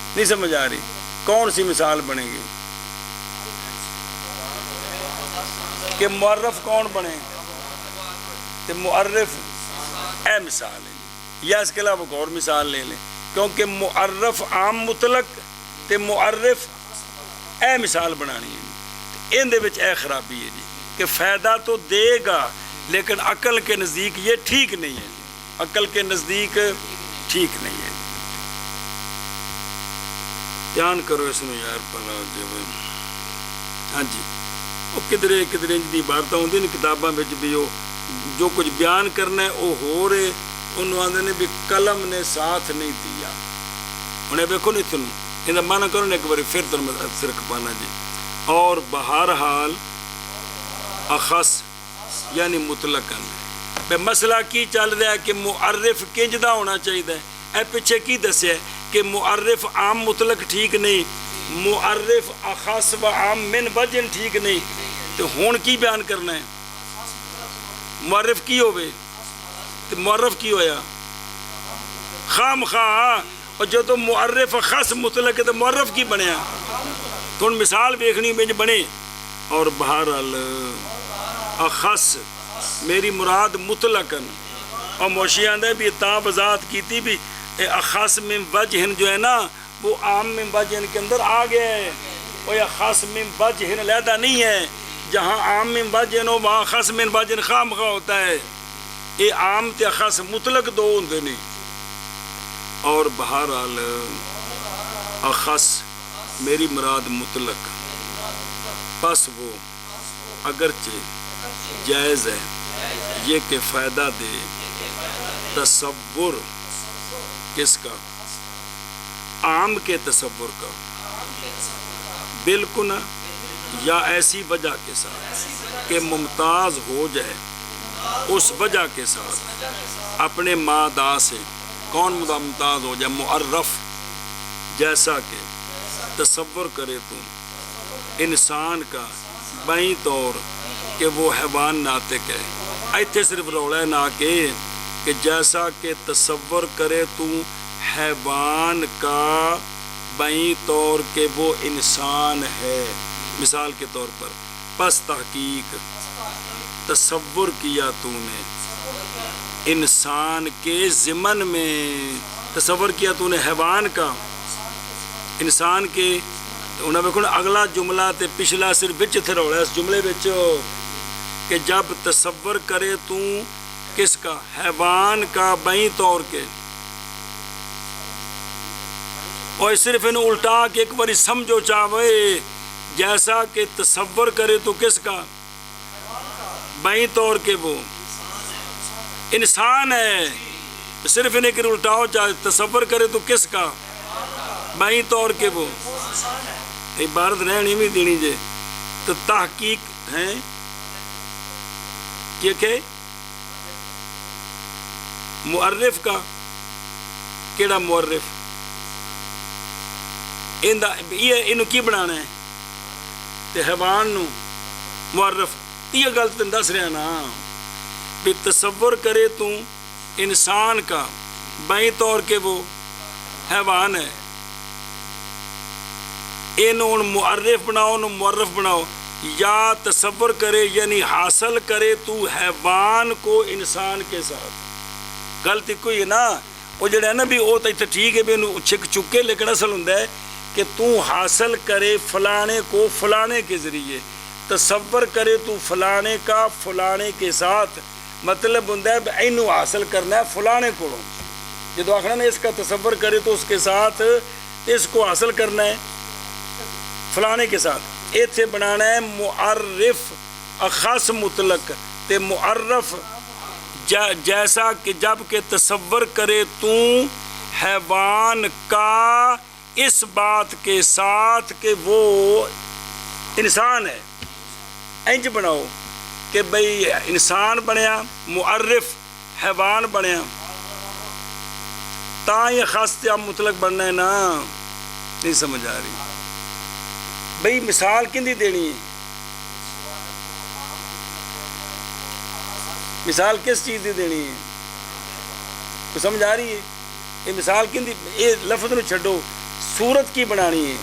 نہیں سمجھ آ رہی کون سی مثال بنے گی کہ معرف کون بنے تے معرف اے مثال ہے یا اس کے علاوہ اور مثال لے لیں کیونکہ معرف عام مطلق تے معرف اے مثال بنانی ہے ان دے وچ اے خرابی ہے جی کہ فائدہ تو دے گا لیکن عقل کے نزدیک یہ ٹھیک نہیں ہے عقل کے نزدیک ٹھیک نہیں ہے دھیان کرو اس میں یار پلا جب ہاں جی وہ کدرے کدرے دی عبارتیں ہوندی نے کتاباں وچ بھی وہ جو کچھ بیان کرنا ہے وہ ہو رہے انہوں آندے نے بھی قلم نے ساتھ نہیں دیا انہیں دیکھو نہیں تھنو انہیں مانا کرو نے ایک بار پھر تن میں سرک پانا جی اور بہرحال اخص یعنی مطلقاً میں مسئلہ کی چل رہا ہے کہ معرف کنجدہ ہونا چاہیے اے پیچھے کی دسیا ہے کہ معرف عام مطلق ٹھیک نہیں معرف اخص و عام من وجن ٹھیک نہیں تو ہون کی بیان کرنا ہے معرف کی ہوئے تو معرف کی ہویا خام خواہ اور جو تو معرف خاص مطلق ہے تو معرف کی بنیا تو ان مثال بیکھنی میں بنے اور بہرحال اخص میری مراد مطلقاً اور موشیاں دے بھی تا وضاحت کیتی بھی اخص من وجہن جو ہے نا وہ عام من وجہن کے اندر آ گیا ہے اور یہ خاص من وجہن علیحدہ نہیں ہے جہاں عام من وجہن ہو وہاں خاص من وجہن خام خواہ ہوتا ہے یہ عام تے خاص مطلق دو ہوندے نہیں اور بہرحال اخص میری مراد مطلق پس وہ اگرچہ جائز ہے یہ کہ فائدہ دے تصور کس کا عام کے تصور کا بالکل یا ایسی وجہ کے ساتھ کہ ممتاز ہو جائے اس وجہ کے ساتھ اپنے مادہ سے کون ممتاز ہو جائے معرف جیسا کہ تصور کرے تو انسان کا بائیں طور کہ وہ حیوان ناطق ہے ایتھے صرف روڑا ہے نہ کہ جیسا کہ تصور کرے تو حیوان کا بائیں طور کہ وہ انسان ہے مثال کے طور پر پس تحقیق تصور کیا تو نے انسان کے ضمن میں تصور کیا تو نے حیوان کا انسان کے انہیں دیکھو اگلا جملہ تے پچھلا صرف بچ تھے روڑا ہے اس جملے بچ کہ جب تصور کرے تو کس کا حیوان کا بائیں طور کے اور صرف انہوں الٹا کہ ایک باری سمجھو چاہوے جیسا کہ تصور کرے تو کس کا بائیں طور کے وہ انسان ہے صرف انہیں کہ الٹاؤ چاہے تصور کرے تو کس کا بائیں طور کے وہ عبارت رہنی بھی دینی جے تو تحقیق ہیں کہ معرف کا کیڑا معرف انہوں کی بنانا ہے تے حیوان نو معرف یہ غلط دس رہا نا بھی تصور کرے تو انسان کا بائیں طور کے وہ حیوان ہے انہوں معرف بناؤ نو معرف بناؤ یا تصور کرے یعنی حاصل کرے تو حیوان کو انسان کے ساتھ غلطی کوئی ہے نا وہ جڑا ہے نا بھی وہ تو ٹھیک ہے بھی انہوں چھک چکے لیکن اصل ہوں ہے کہ تو حاصل کرے فلانے کو فلانے کے ذریعے تصور کرے تو فلانے کا فلانے کے ساتھ مطلب ہوں اینو حاصل کرنا ہے فلانے کو جدو آخر نے اس کا تصور کرے تو اس کے ساتھ اس کو حاصل کرنا ہے فلانے کے ساتھ ایتھے بنانا ہے معرف اخص مطلق تے معرف جیسا کہ جب کہ تصور کرے تو حیوان کا اس بات کے ساتھ کہ وہ انسان ہے انج بناؤ کہ بھئی انسان بنیا معرف حیوان بنیا تا یہ خاص مطلق بننا ہے نا نہیں سمجھ آ رہی بھئی مثال کندی دینی ہے؟ مثال کس چیز دی دینی ہے؟ تو سمجھ آ رہی ہے؟ یہ مثال کندی، یہ لفظ نو چھڈو، صورت کی بنانی ہے؟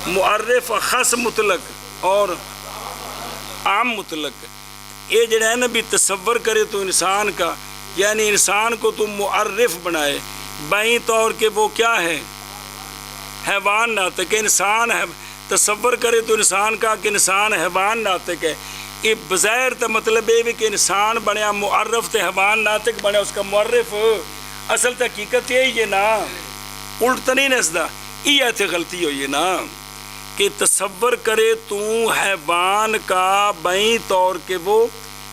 معرف خاص مطلق اور عام مطلق. یہ جڑا ہے نا بھی تصور کرے تو انسان کا، یعنی انسان کو تو معرف بنائے بائیں طور کے وہ کیا ہے؟ حیوان ناطق. انسان ہے، تصور کرے تو انسان کا کہ انسان حیوان ناطق ہے. یہ بظاہر تا مطلب یہ بھی کہ انسان بنیا معرف تے حیوان ناطق بنیا اس کا معرف. اصل تا حقیقت یہی ہے نا، الٹ تو نہیں نسدا. یہ تے غلطی ہوئی ہے نا کہ تصور کرے تو حیوان کا بائیں طور کے وہ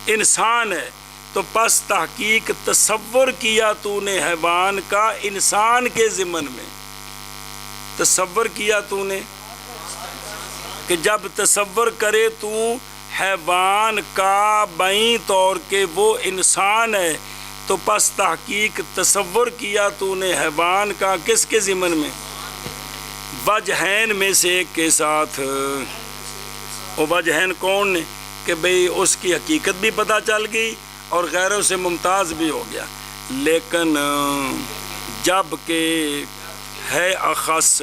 انسان ہے، تو پس تحقیق تصور کیا تو نے حیوان کا انسان کے ضمن میں. تصور کیا تو نے کہ جب تصور کرے تو حیوان کا بائیں طور کے وہ انسان ہے، تو پس تحقیق تصور کیا تو نے حیوان کا کس کے ضمن میں؟ وجہین میں سے ایک کے ساتھ. وہ وجہین کون نے؟ کہ بھئی اس کی حقیقت بھی پتہ چل گئی اور غیروں سے ممتاز بھی ہو گیا. لیکن جب کہ ہے اخص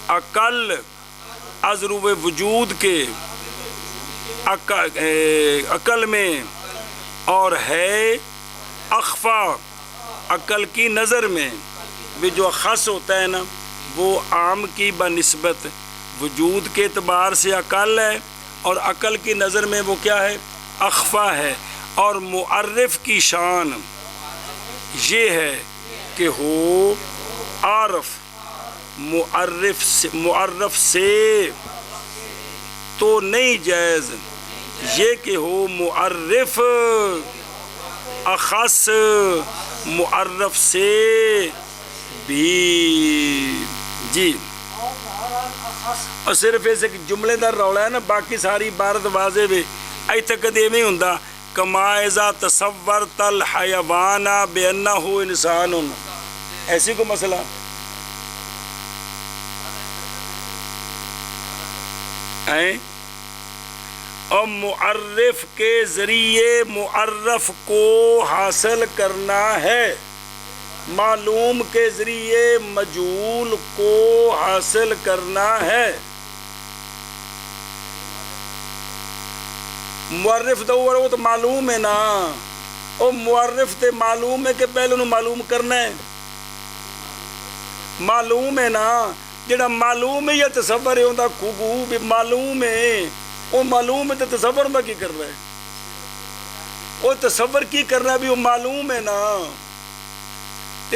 اقل از روئے وجود کے عقل میں، اور ہے اخفا عقل کی نظر میں. بھی جو اخص ہوتا ہے نا وہ عام کی بنسبت وجود کے اعتبار سے اقل ہے، اور عقل کی نظر میں وہ کیا ہے؟ اخفا ہے. اور معرف کی شان یہ ہے کہ ہو عارف معرف سے تو نہیں جائز یہ کہ ہو معرف اخص معرف سے بھی. جی اور صرف ایسے جملے دا رولا ہے نا، باقی ساری عبارت واضح بھی اج تک کدی نہیں ہوندا. کما اذا تصورت الحیوان بانہ انسان، ایسی کو مسئلہ ہے. اور معرف کے ذریعے معرف کو حاصل کرنا ہے، معلوم کے ذریعے مجہول کو حاصل کرنا ہے. معرف تو وہ تو معلوم ہے نا، اور معرف تے معلوم ہے کہ پہلے انہوں معلوم کرنا ہے. معلوم ہے نا، جڑا معلوم ہے یا تصور ہے ہوندہ خوگو بھی معلوم ہے. وہ معلوم ہے تو تصور میں کی کر رہا ہے؟ وہ تصور کی کر رہا ہے بھی وہ معلوم ہے نا.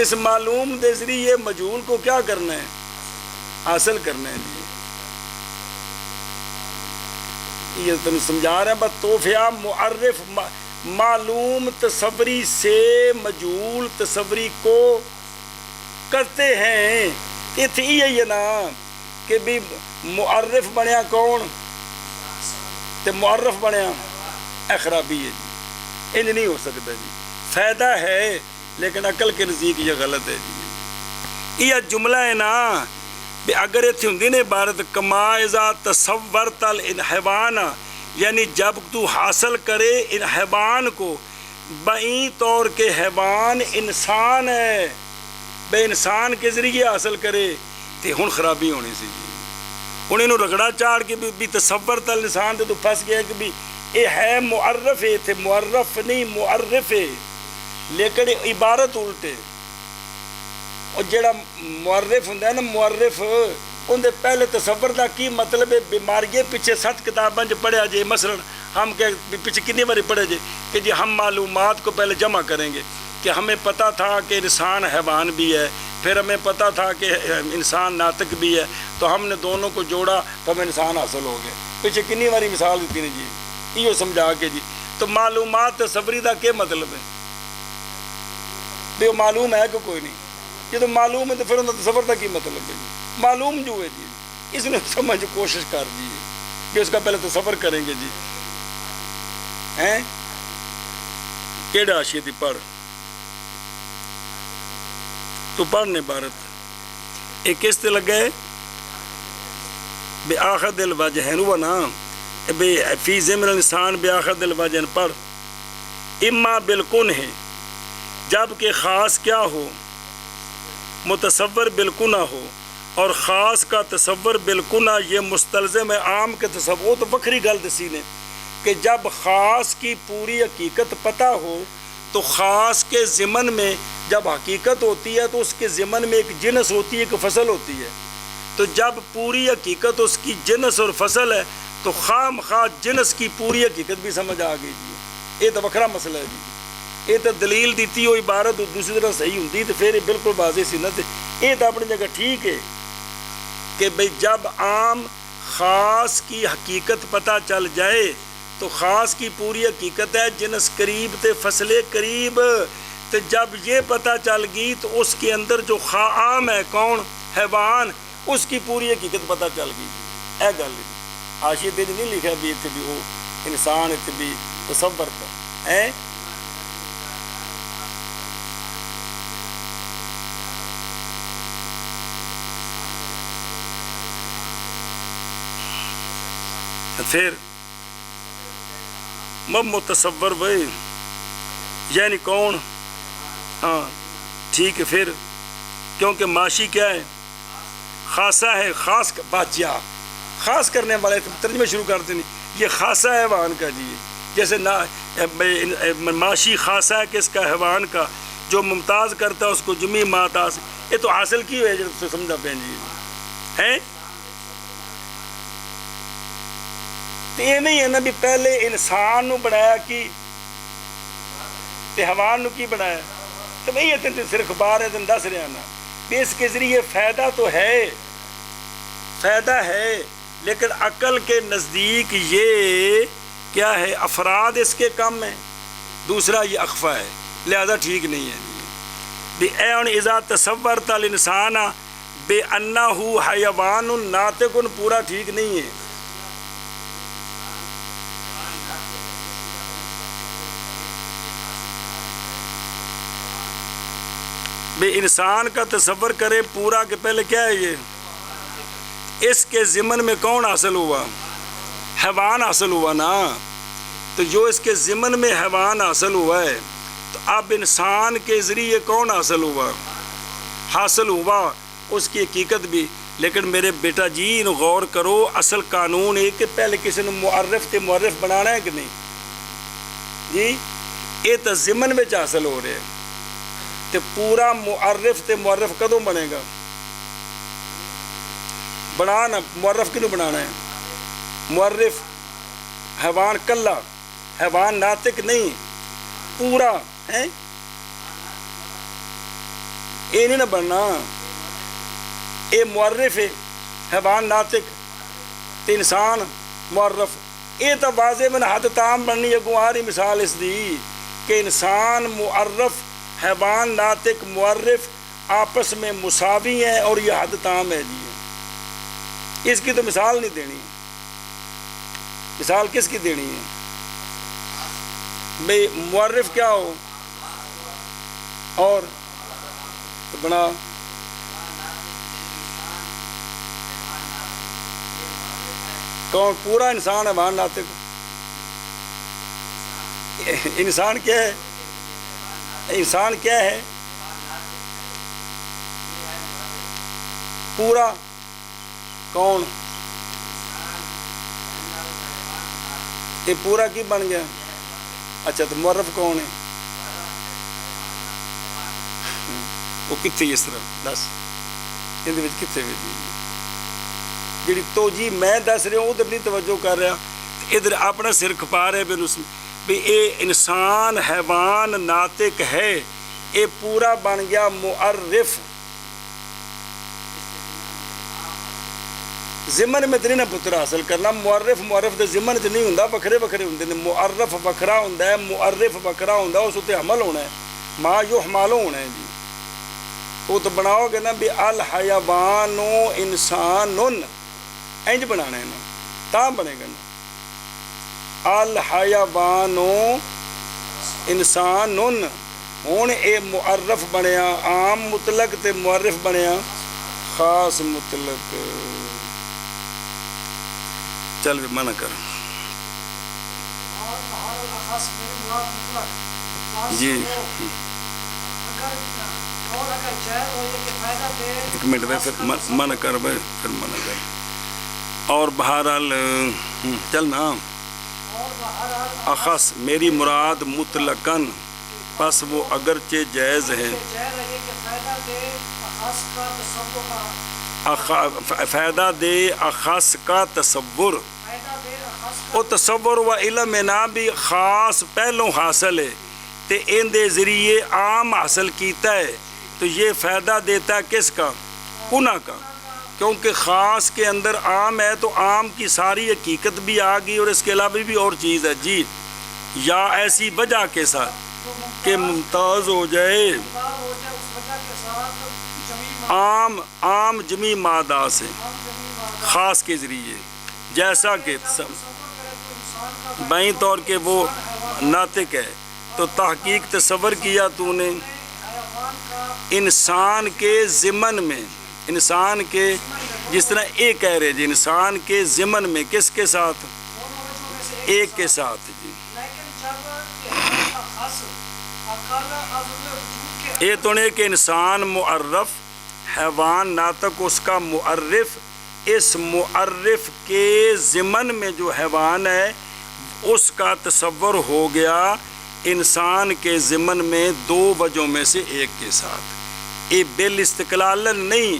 اس معلوم دے ذریعے مجہول کو کیا کرنا ہے؟ حاصل کرنا ہے. یہ تم سمجھا رہے ہیں بس توفیہ معرف معلوم تصوری سے مجہول تصوری کو کرتے ہیں. یہی ہے نا کہ بھی معرف بنیا کون تے معرف بنیا، اے خرابی ہے جی. انج نہیں ہو سکتا جی. فائدہ ہے لیکن عقل کے نزدیک یہ غلط ہے جی. یہ جملہ ہے نا بھی اگر اتنے ہوندی نے عبارت کما اذا تصورت الحیوان، یعنی جب تو حاصل کرے ان حیوان کو بائیں طور کے حیوان انسان ہے، بے انسان کے ذریعے حاصل کرے تو ہن خرابی ہونی سی جی. ہن انہوں رگڑا چاڑ کے بھی تصورت الانسان تو پھنس گیا کہ بھی یہ ہے معرف ہے، تھے معرف نہیں معرف ہے، لیکن عبارت الٹے. اور جڑا معرف ہوں نا معرف اندر پہلے تصور دا کی مطلب ہے؟ بیماری پیچھے 7 کتابیں جو پڑھیا جائے، مثلا ہم کہ پیچھے کتنی باری پڑھے جائے کہ جی ہم معلومات کو پہلے جمع کریں گے کہ ہمیں پتہ تھا کہ انسان حیوان بھی ہے، پھر ہمیں پتہ تھا کہ انسان ناطق بھی ہے، تو ہم نے دونوں کو جوڑا تو ہمیں انسان حاصل ہو گیا. پیچھے کنی باری مثال دیتی نے جی، یہ سمجھا کے جی. تو معلومات تصوری دا کیا مطلب ہے؟ بھی وہ معلوم ہے کہ کوئی نہیں. یہ تو معلوم ہے تو پھر انہوں تصور کا کی مطلب ہے؟ معلوم جو ہے جی، اس نے سمجھ کوشش کر دی ہے کہ اس کا پہلے تصور کریں گے جی. ہیں کیڑا آشیتی پڑھ تو پڑھنے عبارت ایک کس تے لگا ہے بآخذ الوجہ ہوا نا فی ضمن الانسان بآخذ الوجہ پڑھ اما بالکن ہے جب کہ خاص کیا ہو متصور بالکنا ہو اور خاص کا تصور بالکنا یہ مستلزم ہے عام کے تصور وہ تو بکری گل دسی نے کہ جب خاص کی پوری حقیقت پتہ ہو تو خاص کے ضمن میں جب حقیقت ہوتی ہے تو اس کے ضمن میں ایک جنس ہوتی ہے ایک فصل ہوتی ہے تو جب پوری حقیقت اس کی جنس اور فصل ہے تو خام خواہ جنس کی پوری حقیقت بھی سمجھ آ گئی جی یہ تو وکھرا مسئلہ ہے جی یہ تو دلیل دیتی وہ عبارت دوسری طرح صحیح ہوتی تو پھر بالکل واضح سی نہ یہ تو اپنی جگہ ٹھیک ہے کہ بھئی جب عام خاص کی حقیقت پتہ چل جائے تو خاص کی پوری حقیقت ہے جنس قریب تے فصلے قریب تو جب یہ پتہ چل گئی تو اس کے اندر جو عام ہے کون حیوان اس کی پوری حقیقت پتہ چل گئی اے گل حاشیے تے نہیں لکھا بھی اتنے بھی وہ انسان اتنے بھی تصور کا ہے پھر متصور بھائی یعنی کون ہاں ٹھیک ہے پھر کیونکہ معاشی کیا ہے خاصہ ہے خاص بادشاہ خاص کرنے والے ترجمے شروع کرتے نہیں یہ خاصہ ہے حیوان کا جی جیسے معاشی خاصہ ہے کس کا حیوان کا جو ممتاز کرتا ہے اس کو جمی ماتاز یہ تو حاصل کی ہوئے جو سمجھا پہ جی ہیں تو یہ نہیں ہے نا بھی پہلے انسان نو بنایا کی تے حیوان نو کی بنایا تو بھئی یہ تین صرف بار ہے تین دس رہا نا بھی اس کے ذریعے فائدہ تو ہے فائدہ ہے لیکن عقل کے نزدیک یہ کیا ہے افراد اس کے کم ہیں دوسرا یہ اخفا ہے لہذا ٹھیک نہیں ہے بھی اے اذا تصورت الانسان بے انہ حیوان ناطق پورا ٹھیک نہیں ہے بے انسان کا تصور کرے پورا کہ پہلے کیا ہے یہ اس کے ضمن میں کون حاصل ہوا حیوان حاصل ہوا نا تو جو اس کے ضمن میں حیوان حاصل ہوا ہے تو اب انسان کے ذریعے کون حاصل ہوا اس کی حقیقت بھی لیکن میرے بیٹا جی غور کرو اصل قانون ہے کہ پہلے کسی نے معرف تے معرف بنانا ہے کہ نہیں جی یہ تو ضمن میں حاصل ہو رہے ہیں تے پورا معرف تے معرف کدوں بنے گا بنانا معرف کیوں بنانا ہے معرف حیوان کلا حیوان ناطق نہیں پورا ہے یہ نہیں نہ بننا یہ معرف ہے حیوان ناطق تے انسان معرف یہ تو واضح من حد تام بننی ہے گواری مثال اس دی کہ انسان معرف حیوان ناطق معرف آپس میں مساوی ہیں اور یہ حد تام ہے جی اس کی تو مثال نہیں دینی مثال کس کی دینی ہے بھئی معرف کیا ہو اور بنا کون پورا انسان حیوان ناطق انسان کیا ہے انسان کیا ہے پورا کون یہ پورا کی بن گیا اچھا تو معرف کون ہے وہ کتنے اس طرح دس یہ کتنے جی توجہ میں دس رہا ہوں ادھر نہیں توجہ کر رہا ادھر اپنا سر کھپا رہے پھر اس میں بھی اے انسان حیوان ناطق ہے اے پورا بن گیا معرف ضمن میں تری نہ پتر حاصل کرنا معرف دے ضمن چ نہیں ہوندا بکھرے بکھرے ہوندے نے معرف بکھرا ہوندا ہے معرف بکھرا ہوندا اس تے عمل ہونا ہے ما یحمل ہونا ہے جی وہ تو بناؤ گے نا بھی الحیوان انسان انج بنانا ہے نا تا بنے گا نا الحیوان انسان ہوں اے معرف بنیا عام مطلق تے معرف بنیا خاص مطلق چل بھی منع کر اور بہر الاخص میری مراد مطلق خاص جی ہو اگر اور اگر جائز ہو یہ کہ فائدہ دے ایک منٹ میں پھر منع کر بھائی پھر منع کر اور بہرحال چلنا اور بہرحال اخص میری مراد مطلقاً پس وہ اگرچہ جائز ہے جائز ہے یہ کہ فائدہ دے اخص کا تصور کا فائدہ دے اخص کا تصور فائدہ دے اخص کا وہ تصور و علم نہ بھی خاص پہلوں حاصل ہے تے ان دے ذریعے عام حاصل کیتا ہے تو یہ فائدہ دیتا ہے کس کا کنہ کا کیونکہ خاص کے اندر عام ہے تو عام کی ساری حقیقت بھی آ گئی اور اس کے علاوہ بھی اور چیز ہے جی یا ایسی وجہ کے ساتھ کہ ممتاز ہو جائے ہو جائے اس وجہ کے ساتھ جمیع عام جمی مادہ سے خاص کے ذریعے جیسا کہ بائیں طور کے وہ ناطق ہے تو تحقیق تصور کیا تو نے انسان کے ضمن میں انسان کے جس طرح ایک کہہ رہے جی انسان کے ضمن میں کس کے ساتھ ایک کے ساتھ جی لیکن جب اخص اقل از وجود کے یہ تو نہیں کہ انسان معرف حیوان ناطق اس کا معرف اس معرف کے ضمن میں جو حیوان ہے اس کا تصور ہو گیا انسان کے ضمن میں دو وجہوں میں سے ایک کے ساتھ یہ بالاستقلال نہیں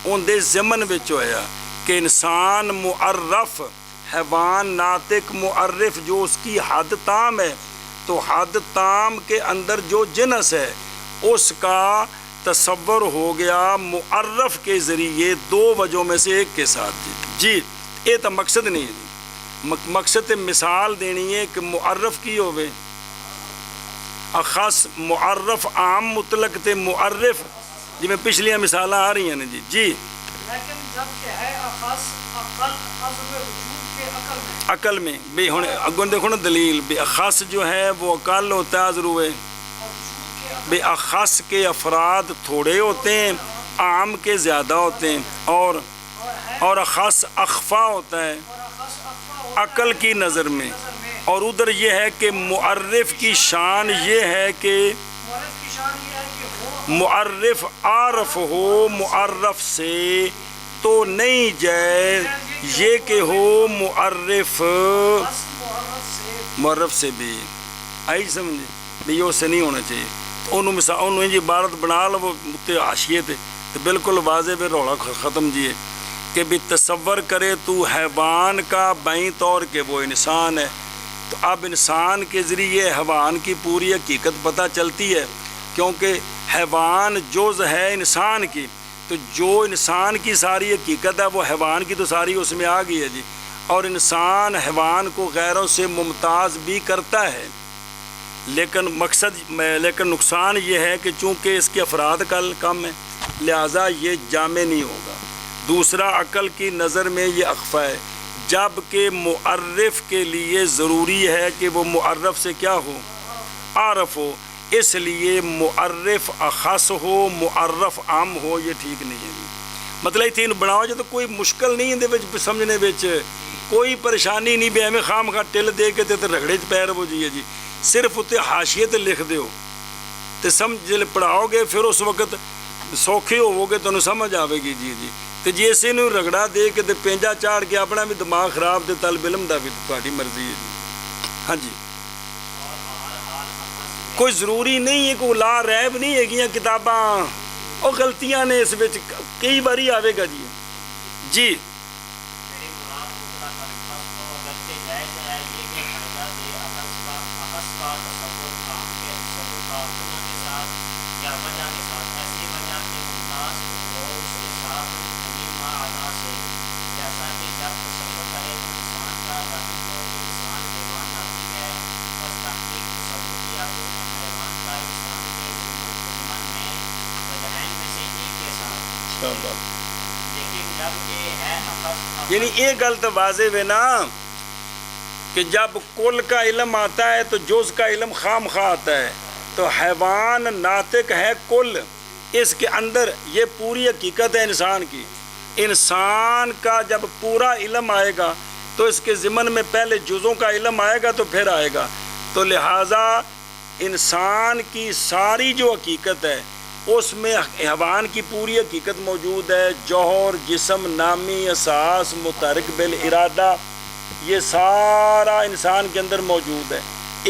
ان دے ضمن وچ ہویا کہ انسان معرف حیوان ناطق معرف جو اس کی حد تام ہے تو حد تام کے اندر جو جنس ہے اس کا تصور ہو گیا معرف کے ذریعے دو وجہوں میں سے ایک کے ساتھ جی یہ تو مقصد نہیں ہے مقصد مثال دینی ہے کہ معرف کی ہوئے اخص معرف عام مطلق تے معرف جی میں پچھلیاں مثال آ رہی ہیں نا جی لیکن جب کہ ہے اخص اقل از وجود کے عقل میں بے ہوں اگوں دیکھو نا دلیل بے اخص جو ہے وہ عقل ہوتا ہے ضرور ہے بے اخص کے افراد تھوڑے ہوتے ہیں عام کے زیادہ ہوتے ہیں اور اخص اخفا ہوتا ہے عقل کی نظر میں اور ادھر یہ ہے کہ معرف کی شان یہ ہے کہ معرف عارف ہو معرف سے تو نہیں جائے یہ کہ ہو معرف سے بھی آئی سمجھے بھی یہ سے نہیں ہونا چاہیے انہوں مثال انہوں جی عبارت بنا لو تے حاشیے تے تو بالکل واضح پہ رولا ختم جی ہے کہ بھی تصور کرے تو حیوان کا بائیں طور کے وہ انسان ہے تو اب انسان کے ذریعے حیوان کی پوری حقیقت پتہ چلتی ہے کیونکہ حیوان جز ہے انسان کی تو جو انسان کی ساری حقیقت ہے وہ حیوان کی تو ساری اس میں آ گئی ہے جی اور انسان حیوان کو غیروں سے ممتاز بھی کرتا ہے لیکن نقصان یہ ہے کہ چونکہ اس کے افراد کم ہے لہٰذا یہ جامع نہیں ہوگا دوسرا عقل کی نظر میں یہ اخفا ہے جبکہ معرف کے لیے ضروری ہے کہ وہ معرف سے کیا ہو عارف ہو اس لیے معرف اخص ہو معرف عام ہو یہ ٹھیک نہیں ہے مطلب تین بناؤ جو تو کوئی مشکل نہیں ہے سمجھنے بچ کوئی پریشانی نہیں بھی ہمیں خام خواہ ٹل دے کے تے رگڑے پیر ہو جائیے جی صرف اتنے حاشیے تے لکھ دیو تے سمجھ جلے پڑھاؤ گے پھر اس وقت سوکھے ہوو گے تو سمجھ آئے گی جی تے جی اسے نو رگڑا دے کے تے پینجا چاڑ کے اپنا بھی دماغ خراب تے طالب علم دا بھی تہاڈی مرضی ہے جی ہاں جی کوئی ضروری نہیں ہے کوئی لا ریب نہیں ہے گیاں کتاباں اور غلطیاں نے اس وچ کئی باری آئے گا جی جی یعنی یہ گل تو واضح ہے نا کہ جب کل کا علم آتا ہے تو جز کا علم خام خواہ آتا ہے تو حیوان ناطق ہے کل اس کے اندر یہ پوری حقیقت ہے انسان کی انسان کا جب پورا علم آئے گا تو اس کے ضمن میں پہلے جزوں کا علم آئے گا تو پھر آئے گا. تو لہٰذا انسان کی ساری جو حقیقت ہے اس میں حیوان کی پوری حقیقت موجود ہے. جوہر، جسم، نامی، احساس، متحرک بالارادہ، یہ سارا انسان کے اندر موجود ہے.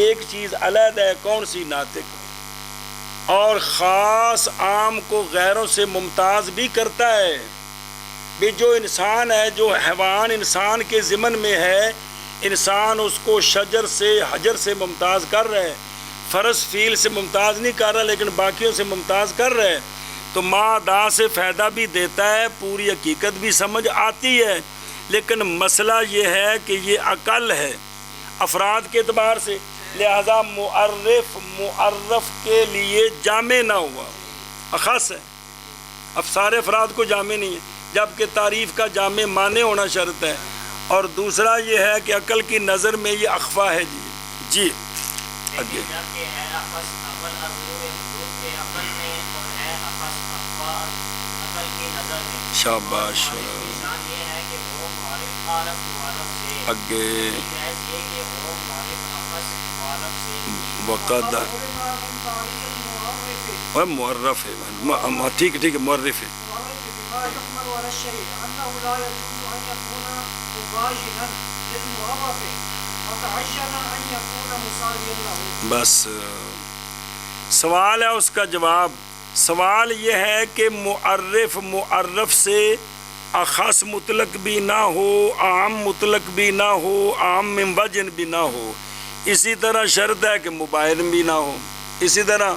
ایک چیز علیحدہ ہے، کون سی؟ ناطق. اور خاص عام کو غیروں سے ممتاز بھی کرتا ہے. بھی جو انسان ہے، جو حیوان انسان کے ضمن میں ہے، انسان اس کو شجر سے، حجر سے ممتاز کر رہے، فرس فیل سے ممتاز نہیں کر رہا لیکن باقیوں سے ممتاز کر رہے. تو ماں دا سے فائدہ بھی دیتا ہے، پوری حقیقت بھی سمجھ آتی ہے. لیکن مسئلہ یہ ہے کہ یہ عقل ہے افراد کے اعتبار سے، لہذا معرف کے لیے جامع نہ ہوا، اخص ہے. اب سارے افراد کو جامع نہیں ہے، جبکہ تعریف کا جامع معنی ہونا شرط ہے. اور دوسرا یہ ہے کہ عقل کی نظر میں یہ اخفا ہے. جی آگے. شاباش. آگے وقت معرف ہے، ٹھیک ہے، معرف ہے. بس سوال ہے اس کا جواب. سوال یہ ہے کہ معرف سے اخص مطلق بھی نہ ہو، عام مطلق بھی نہ ہو، عام من وجن بھی نہ ہو. اسی طرح شرط ہے کہ مبین بھی نہ ہو. اسی طرح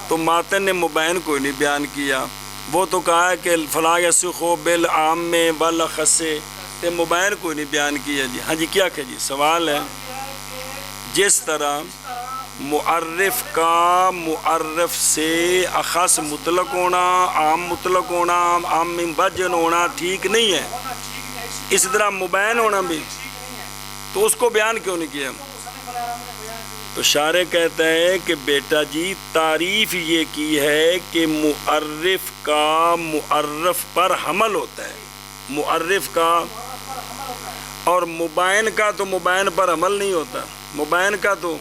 تو ماتن نے مبین کوئی نہیں بیان کیا. وہ تو کہا ہے کہ فلا یسخ بالعام میں بالاخص سے، تے مبین کوئی نہیں بیان کیا. جی ہاں جی کیا کہ جی سوال ہے جس طرح معرف کا معرف سے اخص مطلق ہونا، عام مطلق ہونا، عام من وجن ہونا ٹھیک نہیں ہے، اسی طرح مبین ہونا بھی. تو اس کو بیان کیوں نہیں کیا؟ تو شارح کہتا ہے کہ بیٹا جی تعریف یہ کی ہے کہ معرف کا معرف پر حمل ہوتا ہے، معرف کا، اور مبین کا تو مبین پر عمل نہیں ہوتا. مبین کا تو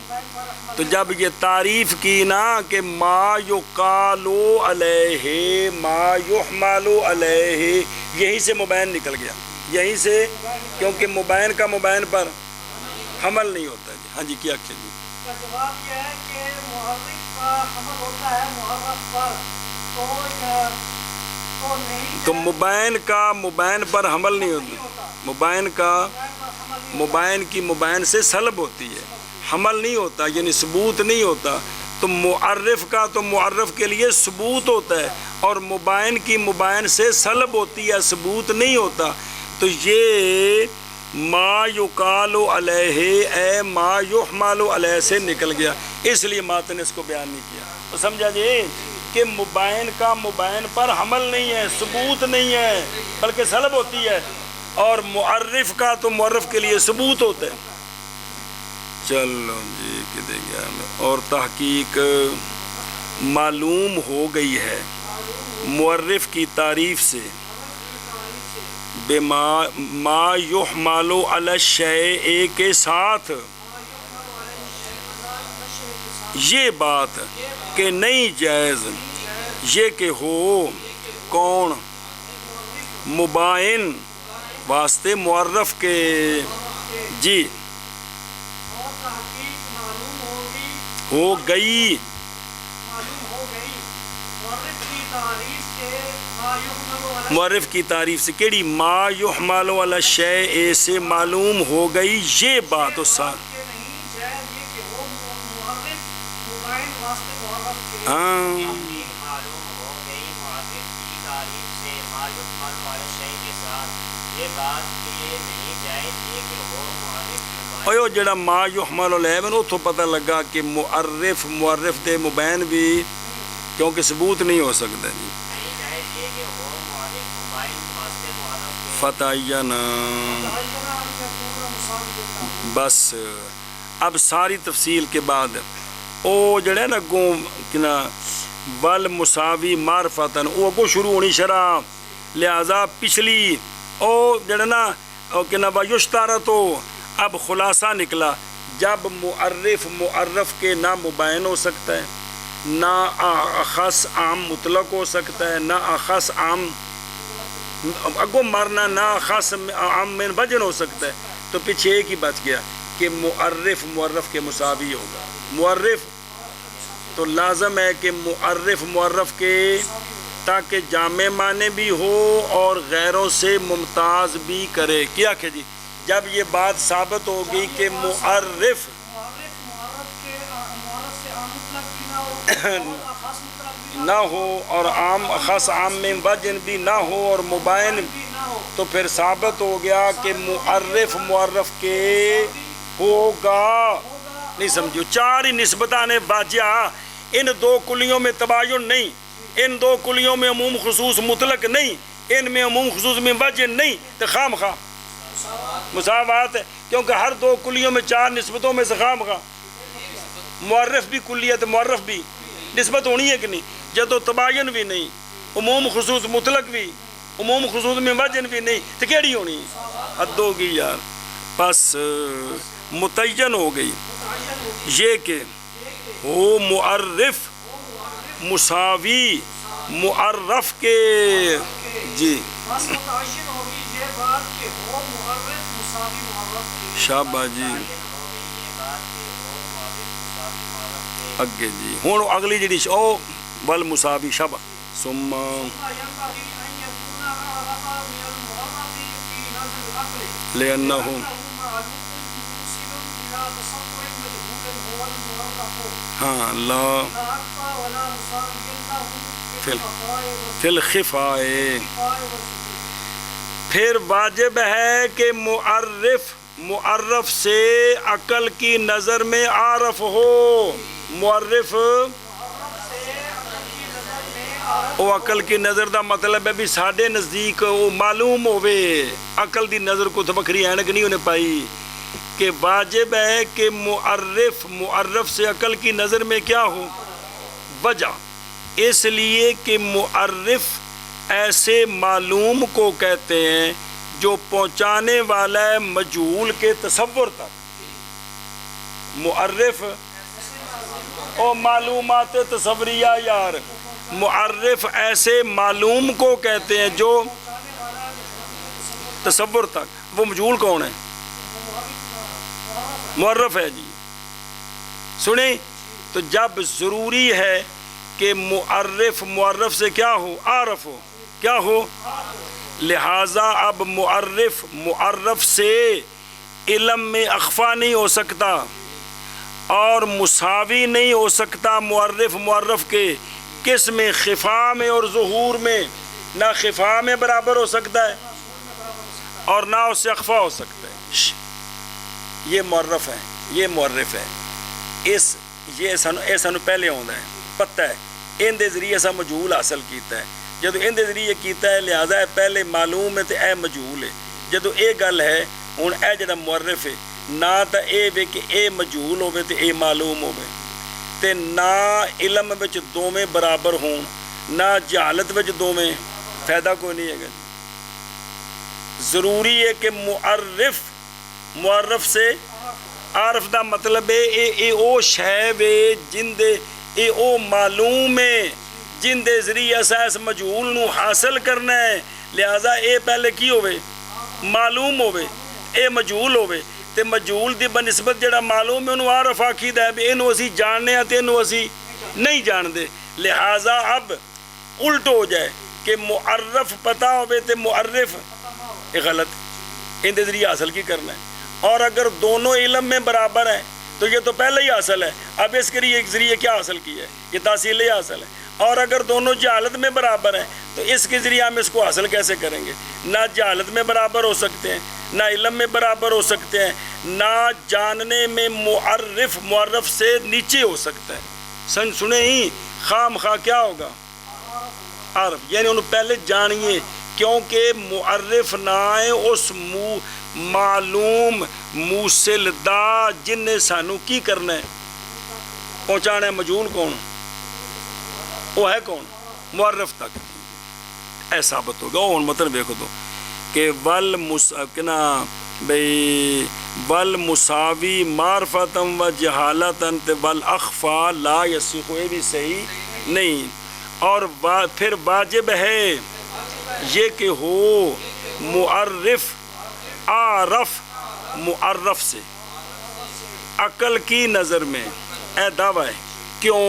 جب یہ تعریف کی نا کہ ما یقالو علیہ ما یحمل علیہ، یہیں سے مبین نکل گیا، یہیں سے، کیونکہ مبین کا مبین پر حمل نہیں ہوتا. جی ہاں جی کیا کہ جی جواب یہ ہے کہ معرف کا حمل ہوتا ہے معرف پر، تو نہیں، تو مبین کا مبین پر حمل نہیں ہوتا. مبین کا مبین کی مبین سے سلب ہوتی ہے، حمل نہیں ہوتا، یعنی ثبوت نہیں ہوتا. تو معرف کا تو معرف کے لیے ثبوت ہوتا ہے، اور مبین کی مبین سے سلب ہوتی ہے، ثبوت نہیں ہوتا. تو یہ ما یقال علیہ اے ما یحمل علیہ سے نکل گیا، اس لیے ماتن نے اس کو بیان نہیں کیا. تو سمجھا جی کہ مبین کا مبین پر حمل نہیں ہے، ثبوت نہیں ہے، بلکہ سلب ہوتی ہے. اور معرف کا تو معرف کے لیے ثبوت ہوتا ہے. چلو جی کدھر گیا میں. اور تحقیق معلوم ہو گئی ہے معرف کی تعریف سے بما ما یحمل علی الشیء کے ساتھ یہ بات کہ نہیں جائز یہ کہ ہو کون مبائن واسطے معرف کے. جی ہو گئی معرف کی تعریف سے کیڑی ما یحمل علی الشیء سے معلوم ہو گئی یہ بات. اس ساتھ ہاں اوہ جڑا ما یحمل علیہ میں اتھوں پتہ لگا کہ معرف دے مبین بھی کیونکہ ثبوت نہیں ہو سکتا. جی فتعین بس اب ساری تفصیل کے بعد او جڑے نا گوں کنا والمساوی معرفتن او اگوں شروع ہونی شرح. لہذا پچھلی او جڑا نا اور کہ نہ یشترط تو اب خلاصہ نکلا جب معرف معرف کے نہ مبین ہو سکتا ہے، نہ اخص عام مطلق ہو سکتا ہے، نہ اخص عام اگو مرنا، نہ اخص عام من وجن ہو سکتا ہے، تو پیچھے ایک ہی بچ گیا کہ معرف معرف کے مساوی ہوگا۔ معرف تو لازم ہے کہ معرف معرف کے تاکہ جامع معنی بھی ہو اور غیروں سے ممتاز بھی کرے۔ کیا کہ جی جب یہ بات ثابت ہوگی کہ معرف نہ ہو اور عام خاص عام میں وجن بھی نہ ہو اور مبین، تو پھر ثابت ہو گیا کہ معرف معرف کے ہوگا۔ نہیں سمجھو، چار ہی نسبتاں نے باجیا، ان دو کلیوں میں تباین نہیں، ان دو کلیوں میں عموم خصوص مطلق نہیں، ان میں عموم خصوص میں وجن نہیں، تو خام خواہ مساوات ہے، کیونکہ ہر دو کلیوں میں چار نسبتوں میں سے خام خواہ معرف بھی کلیت معرف بھی نسبت ہونی ہے کہ نہیں؟ جدو تباین بھی نہیں، عموم خصوص مطلق بھی، عموم خصوص میں وجن بھی نہیں، تو کیڑی ہونی؟ حد ہوگی یار۔ بس متعین ہو گئی یہ کہ وہ معرف مساوی معرف کے جی شابہ جی اگے جی ہوں اگلی جڑی او بل مساوی شابہ ثم لأنه ہاں لا فی الخفائے، پھر واجب ہے کہ معرف معرف سے عقل کی نظر میں عارف ہو۔ معرف وہ عقل کی نظر دا مطلب ہے بھی ساڈے نزدیک وہ معلوم ہوئے، عقل دی نظر کو تو بکری اینک نہیں انہیں پائی، کہ واجب ہے کہ معرف معرف سے عقل کی نظر میں کیا ہو؟ وجہ اس لیے کہ معرف ایسے معلوم کو کہتے ہیں جو پہنچانے والا ہے مجہول کے تصور تک۔ معرف او معلومات تصوریہ یار، معرف ایسے معلوم کو کہتے ہیں جو تصور تک۔ وہ مجہول کون ہے؟ معرف ہے جی۔ سنیں تو جب ضروری ہے کہ معرف معرف سے کیا ہو؟ عارف ہو۔ کیا ہو؟ لہٰذا اب معرف معرف سے علم میں اخفا نہیں ہو سکتا اور مساوی نہیں ہو سکتا معرف معرف کے، کس میں؟ خفا میں اور ظہور میں۔ نہ خفا میں برابر ہو سکتا ہے اور نہ اس سے اخفا ہو سکتا ہے۔ یہ معرف ہے، یہ معرف ہے، یہ سانو پہلے آتا ہے، پتہ ہے ان دے ذریعے سا مجہول حاصل کیتا ہے۔ جدو ان دے ذریعے کیتا ہے لہذا ہے پہلے معلوم ہے تو اے مجہول ہے۔ جدو اے گل ہے ہوں اے جڑا معرف ہے نہ تو اے وے کہ اے مجہول ہوئے تو اے معلوم ہوئے، تے نہ علم وچ دوویں برابر ہون نہ جہالت وچ دوویں، فائدہ کوئی نہیں ہے۔ ضروری ہے کہ معرف معرف سے عارف دا مطلب ہے اے او شے وے جن دے اے او معلوم ہے جن دے ذریعے اس مجہول نو حاصل کرنا ہے، لہذا اے پہلے کی ہوئے؟ معلوم ہوئے، اے مجہول ہوئے، تے مجہول دی بنسبت جڑا معلوم ہے انہوں عارف آکھیدہ ہے بھی انہوں اسی جاننے ہیں تے انہوں اسی نہیں جان دے۔ لہذا اب الٹ ہو جائے کہ معرف پتہ ہوئے تے معرف غلط، ان دے ذریعے حاصل کی کرنا ہے۔ اور اگر دونوں علم میں برابر ہیں تو یہ تو پہلے ہی حاصل ہے، اب اس کے لیے ذریعے کیا حاصل کیا ہے؟ یہ تحصیل ہی حاصل ہے۔ اور اگر دونوں جہالت میں برابر ہیں تو اس کے ذریعے ہم اس کو حاصل کیسے کریں گے؟ نہ جہالت میں برابر ہو سکتے ہیں، نہ علم میں برابر ہو سکتے ہیں، نہ جاننے میں معرف معرف سے نیچے ہو سکتا ہے۔ سنیں ہی خام خواہ کیا ہوگا؟ عارف، یعنی انہوں پہلے جانیے، کیونکہ معرف نہ ہے اس معلوم موصل دا جن نے سانو کی کرنا ہے پہنچانا ہے۔ مجہول کون؟ وہ ہے کون؟ معرف تک۔ اے ثابت ہوگا، وہ مطلب دیکھو تو کہ والمساوی معرفتم و جہالتن والاخفا لا یصح، یہ بھی صحیح نہیں. اور پھر واجب ہے یہ کہ ہو معرف عارف معرف سے عقل کی نظر میں اے دعویٰ ہے. کیوں؟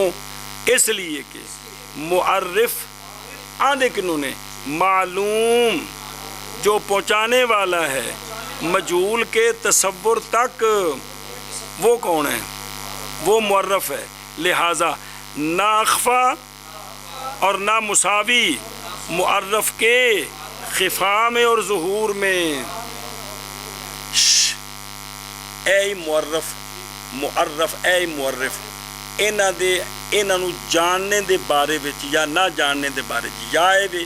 اس لیے کہ معرف آدھے کنوں نے معلوم جو پہنچانے والا ہے مجہول کے تصور تک، وہ کون ہے؟ وہ معرف ہے. لہٰذا نہ اخفا اور نہ مساوی معرف کے خفا میں اور ظہور میں. اے معرف اے معرف انہاں نو جاننے دے بارے وچ یا نہ جاننے دے بارے یا اے وے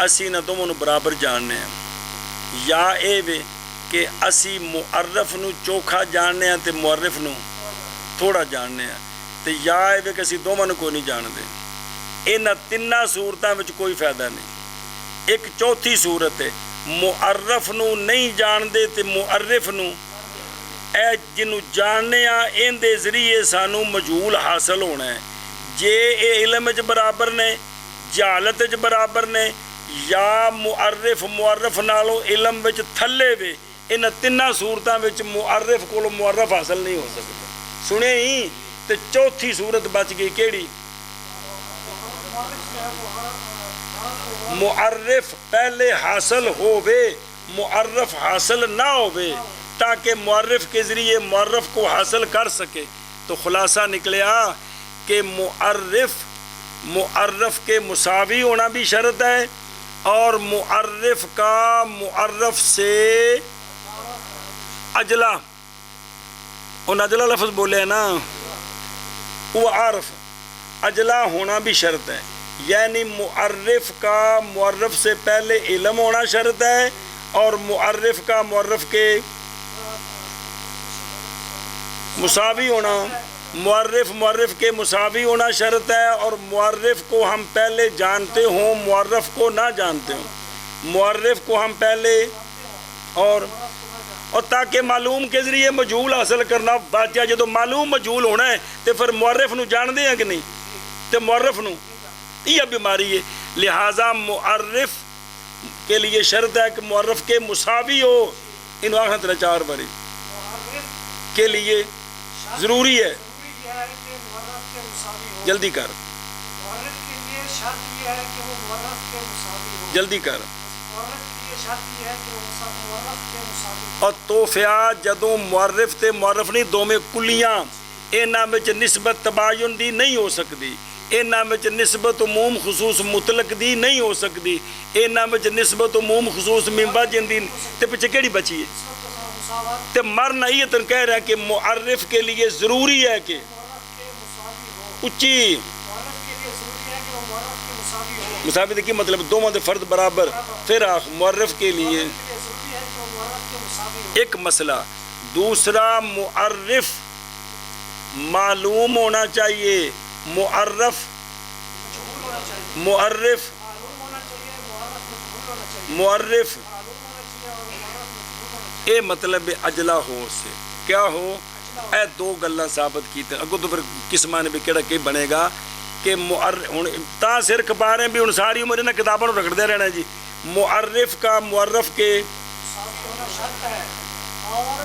اسی نہ دونوں نو برابر جاننے ہیں، یا اے وے کہ اسی معرف نو چوکھا جاننے ہیں تے معرف نو تھوڑا جاننے ہیں، تے یا اے وے کہ اسی دونوں نو کوئی نہیں جاندے. انہاں تیناں صورتاں وچ کوئی فائدہ نہیں. ایک چوتھی صورت ہے معرف نو نہیں جاندے تے معرف نو اے جنوں جاننے ان دے ذریعے سانو مجہول حاصل ہونا ہے. جے اے علم وچ برابر نے، جہالت وچ برابر نے، یا معرف نالوں علم وچ تھلے وے، ان تیناں صورتاں وچ معرف کولوں معرف حاصل نہیں ہو سکتا. سنے ہی تے چوتھی صورت بچ گئی کیڑی؟ معرف پہلے حاصل ہووے معرف حاصل نہ ہووے تاکہ معرف کے ذریعے معرف کو حاصل کر سکے. تو خلاصہ نکلیا کہ معرف کے مساوی ہونا بھی شرط ہے، اور معرف کا معرف سے اجلا، ان اجلا لفظ بولے ہیں نا، وہ عارف اجلا ہونا بھی شرط ہے. یعنی معرف کا معرف سے پہلے علم ہونا شرط ہے، اور معرف کا معرف کے مساوی ہونا، معرف کے مساوی ہونا شرط ہے، اور معرف کو ہم پہلے جانتے ہوں معرف کو نہ جانتے ہوں، معرف کو ہم پہلے اور تاکہ معلوم کے ذریعے مجہول حاصل کرنا. بادشاہ جدو معلوم مجہول ہونا ہے تو پھر معرف نو جان دے ہیں کہ نہیں؟ تو معرف نو یہ بیماری ہے. لہٰذا معرف کے لیے شرط ہے کہ معرف کے مساوی ہو. ان آخر تیرا 4 باری کے لیے ضروری ہے. جلدی کر جلدی کر. اور توفیہ جدوں معرف تے معرف نہیں دو میں کلیاں انہاں وچ نسبت تباین دی نہیں ہو سکتی، انہاں وچ نسبت عموم خصوص مطلق دی نہیں ہو سکتی، انہاں وچ نسبت عموم خصوص من وجہ دی تے پیچھے کیڑی بچی ہے؟ تے مرنا یہ تن کہہ رہا ہے کہ معرف کے لیے ضروری ہے کہ اچھی مساوی دے کی مطلب دونوں دے فرد برابر. پھر معرف کے لیے ایک مسئلہ. دوسرا معرف معلوم ہونا چاہیے، معرف اے مطلب اجلا ہو سے کیا ہو؟ اے 2 گلاں ثابت کیتے اگوں تو پھر کس معنی بھی کیڑا کہ بنے گا کہ معرف ہن تا سر کپارے بھی ہن ساری عمر انہاں کتاباں نوں رگڑدے رہنا جی. معرف کا معرف کے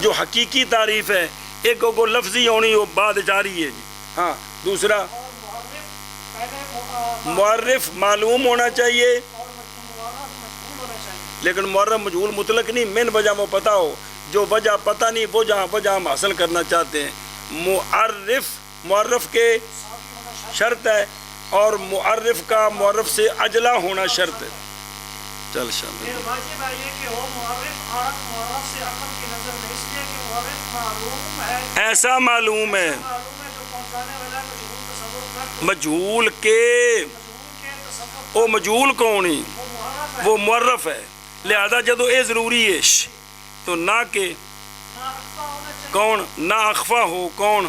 جو حقیقی تعریف ہے ایک کو لفظی ہونی وہ بعد جاری ہے جی. ہاں دوسرا معرف معلوم ہونا چاہیے لیکن معرف مجہول مطلق نہیں، من وجہ وہ پتہ ہو، جو وجہ پتہ نہیں وہ وجہ ہم حاصل کرنا چاہتے ہیں. معرف کے شرط ہے اور معرف کا معرف سے اجلا ہونا شرط ہے. چل شامل ایسا معلوم ہے مجہول کے، وہ مجہول کون ہی وہ معرف ہے. لہذا جدو اے ضروری ہے تو نہ کہ کون نہ اخفا ہو کون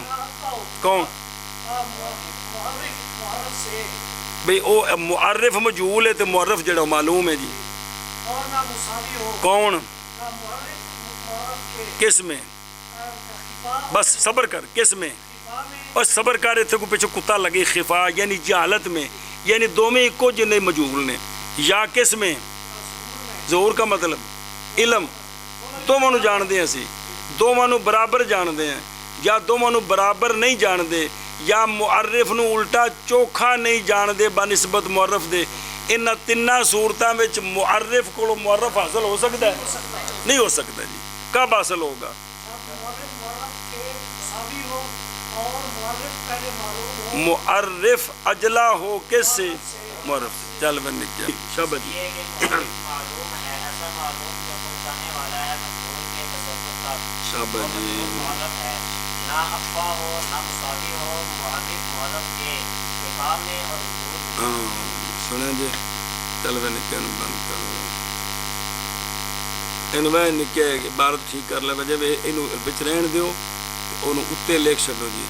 بھئی او معرف مجہول ہے تو معرف جڑا معلوم ہے جی. اور نہ مساوی ہو، کون؟ نہ معرف معرف کے کس میں؟ خفا بس صبر کر، کس میں؟ خفا میں اور صبر کر اتنے کو پیچھے کتا لگے، خفا یعنی جہالت میں، یعنی دو میں ایک کو جن مجہول نے، یا کس میں؟ ظہور کا مطلب علم، دونوں نو جان دے اسی، دونوں نو برابر جان دے ہیں، یا دونوں نو برابر نہیں جان دے، یا معرف نو الٹا چوکھا نہیں جان دے بنسبت معرف دے۔ ان تیناں صورتاں وچ معرف کو معرف حاصل ہو سکتا ہے؟ نہیں ہو سکتا جی۔ کب حاصل ہوگا؟ معرف معرف کے مساوی ہو اور معرف پہلے معلوم ہو، معرف اجلا ہو کس سے؟ معرف سے۔ چل بن کیا شابت جی۔ یہ کہ معرف معلوم ہے، ایسا معلوم جو پہنچانے والا ہے مفعول کے تصور تک، شابت اور جی۔ مفعول معرف ہے، نہ اخفا ہو نہ مساوی ہو، معرف معرف کے خفا میں اور ظہور میں۔ ہاں سنیں جی، چل بن کیا بند کرو اینو میں نکے عبارت ٹھیک کر لے وجہ انہوں بچ رہن دیو، انہوں اتے لکھ چھڈو جی۔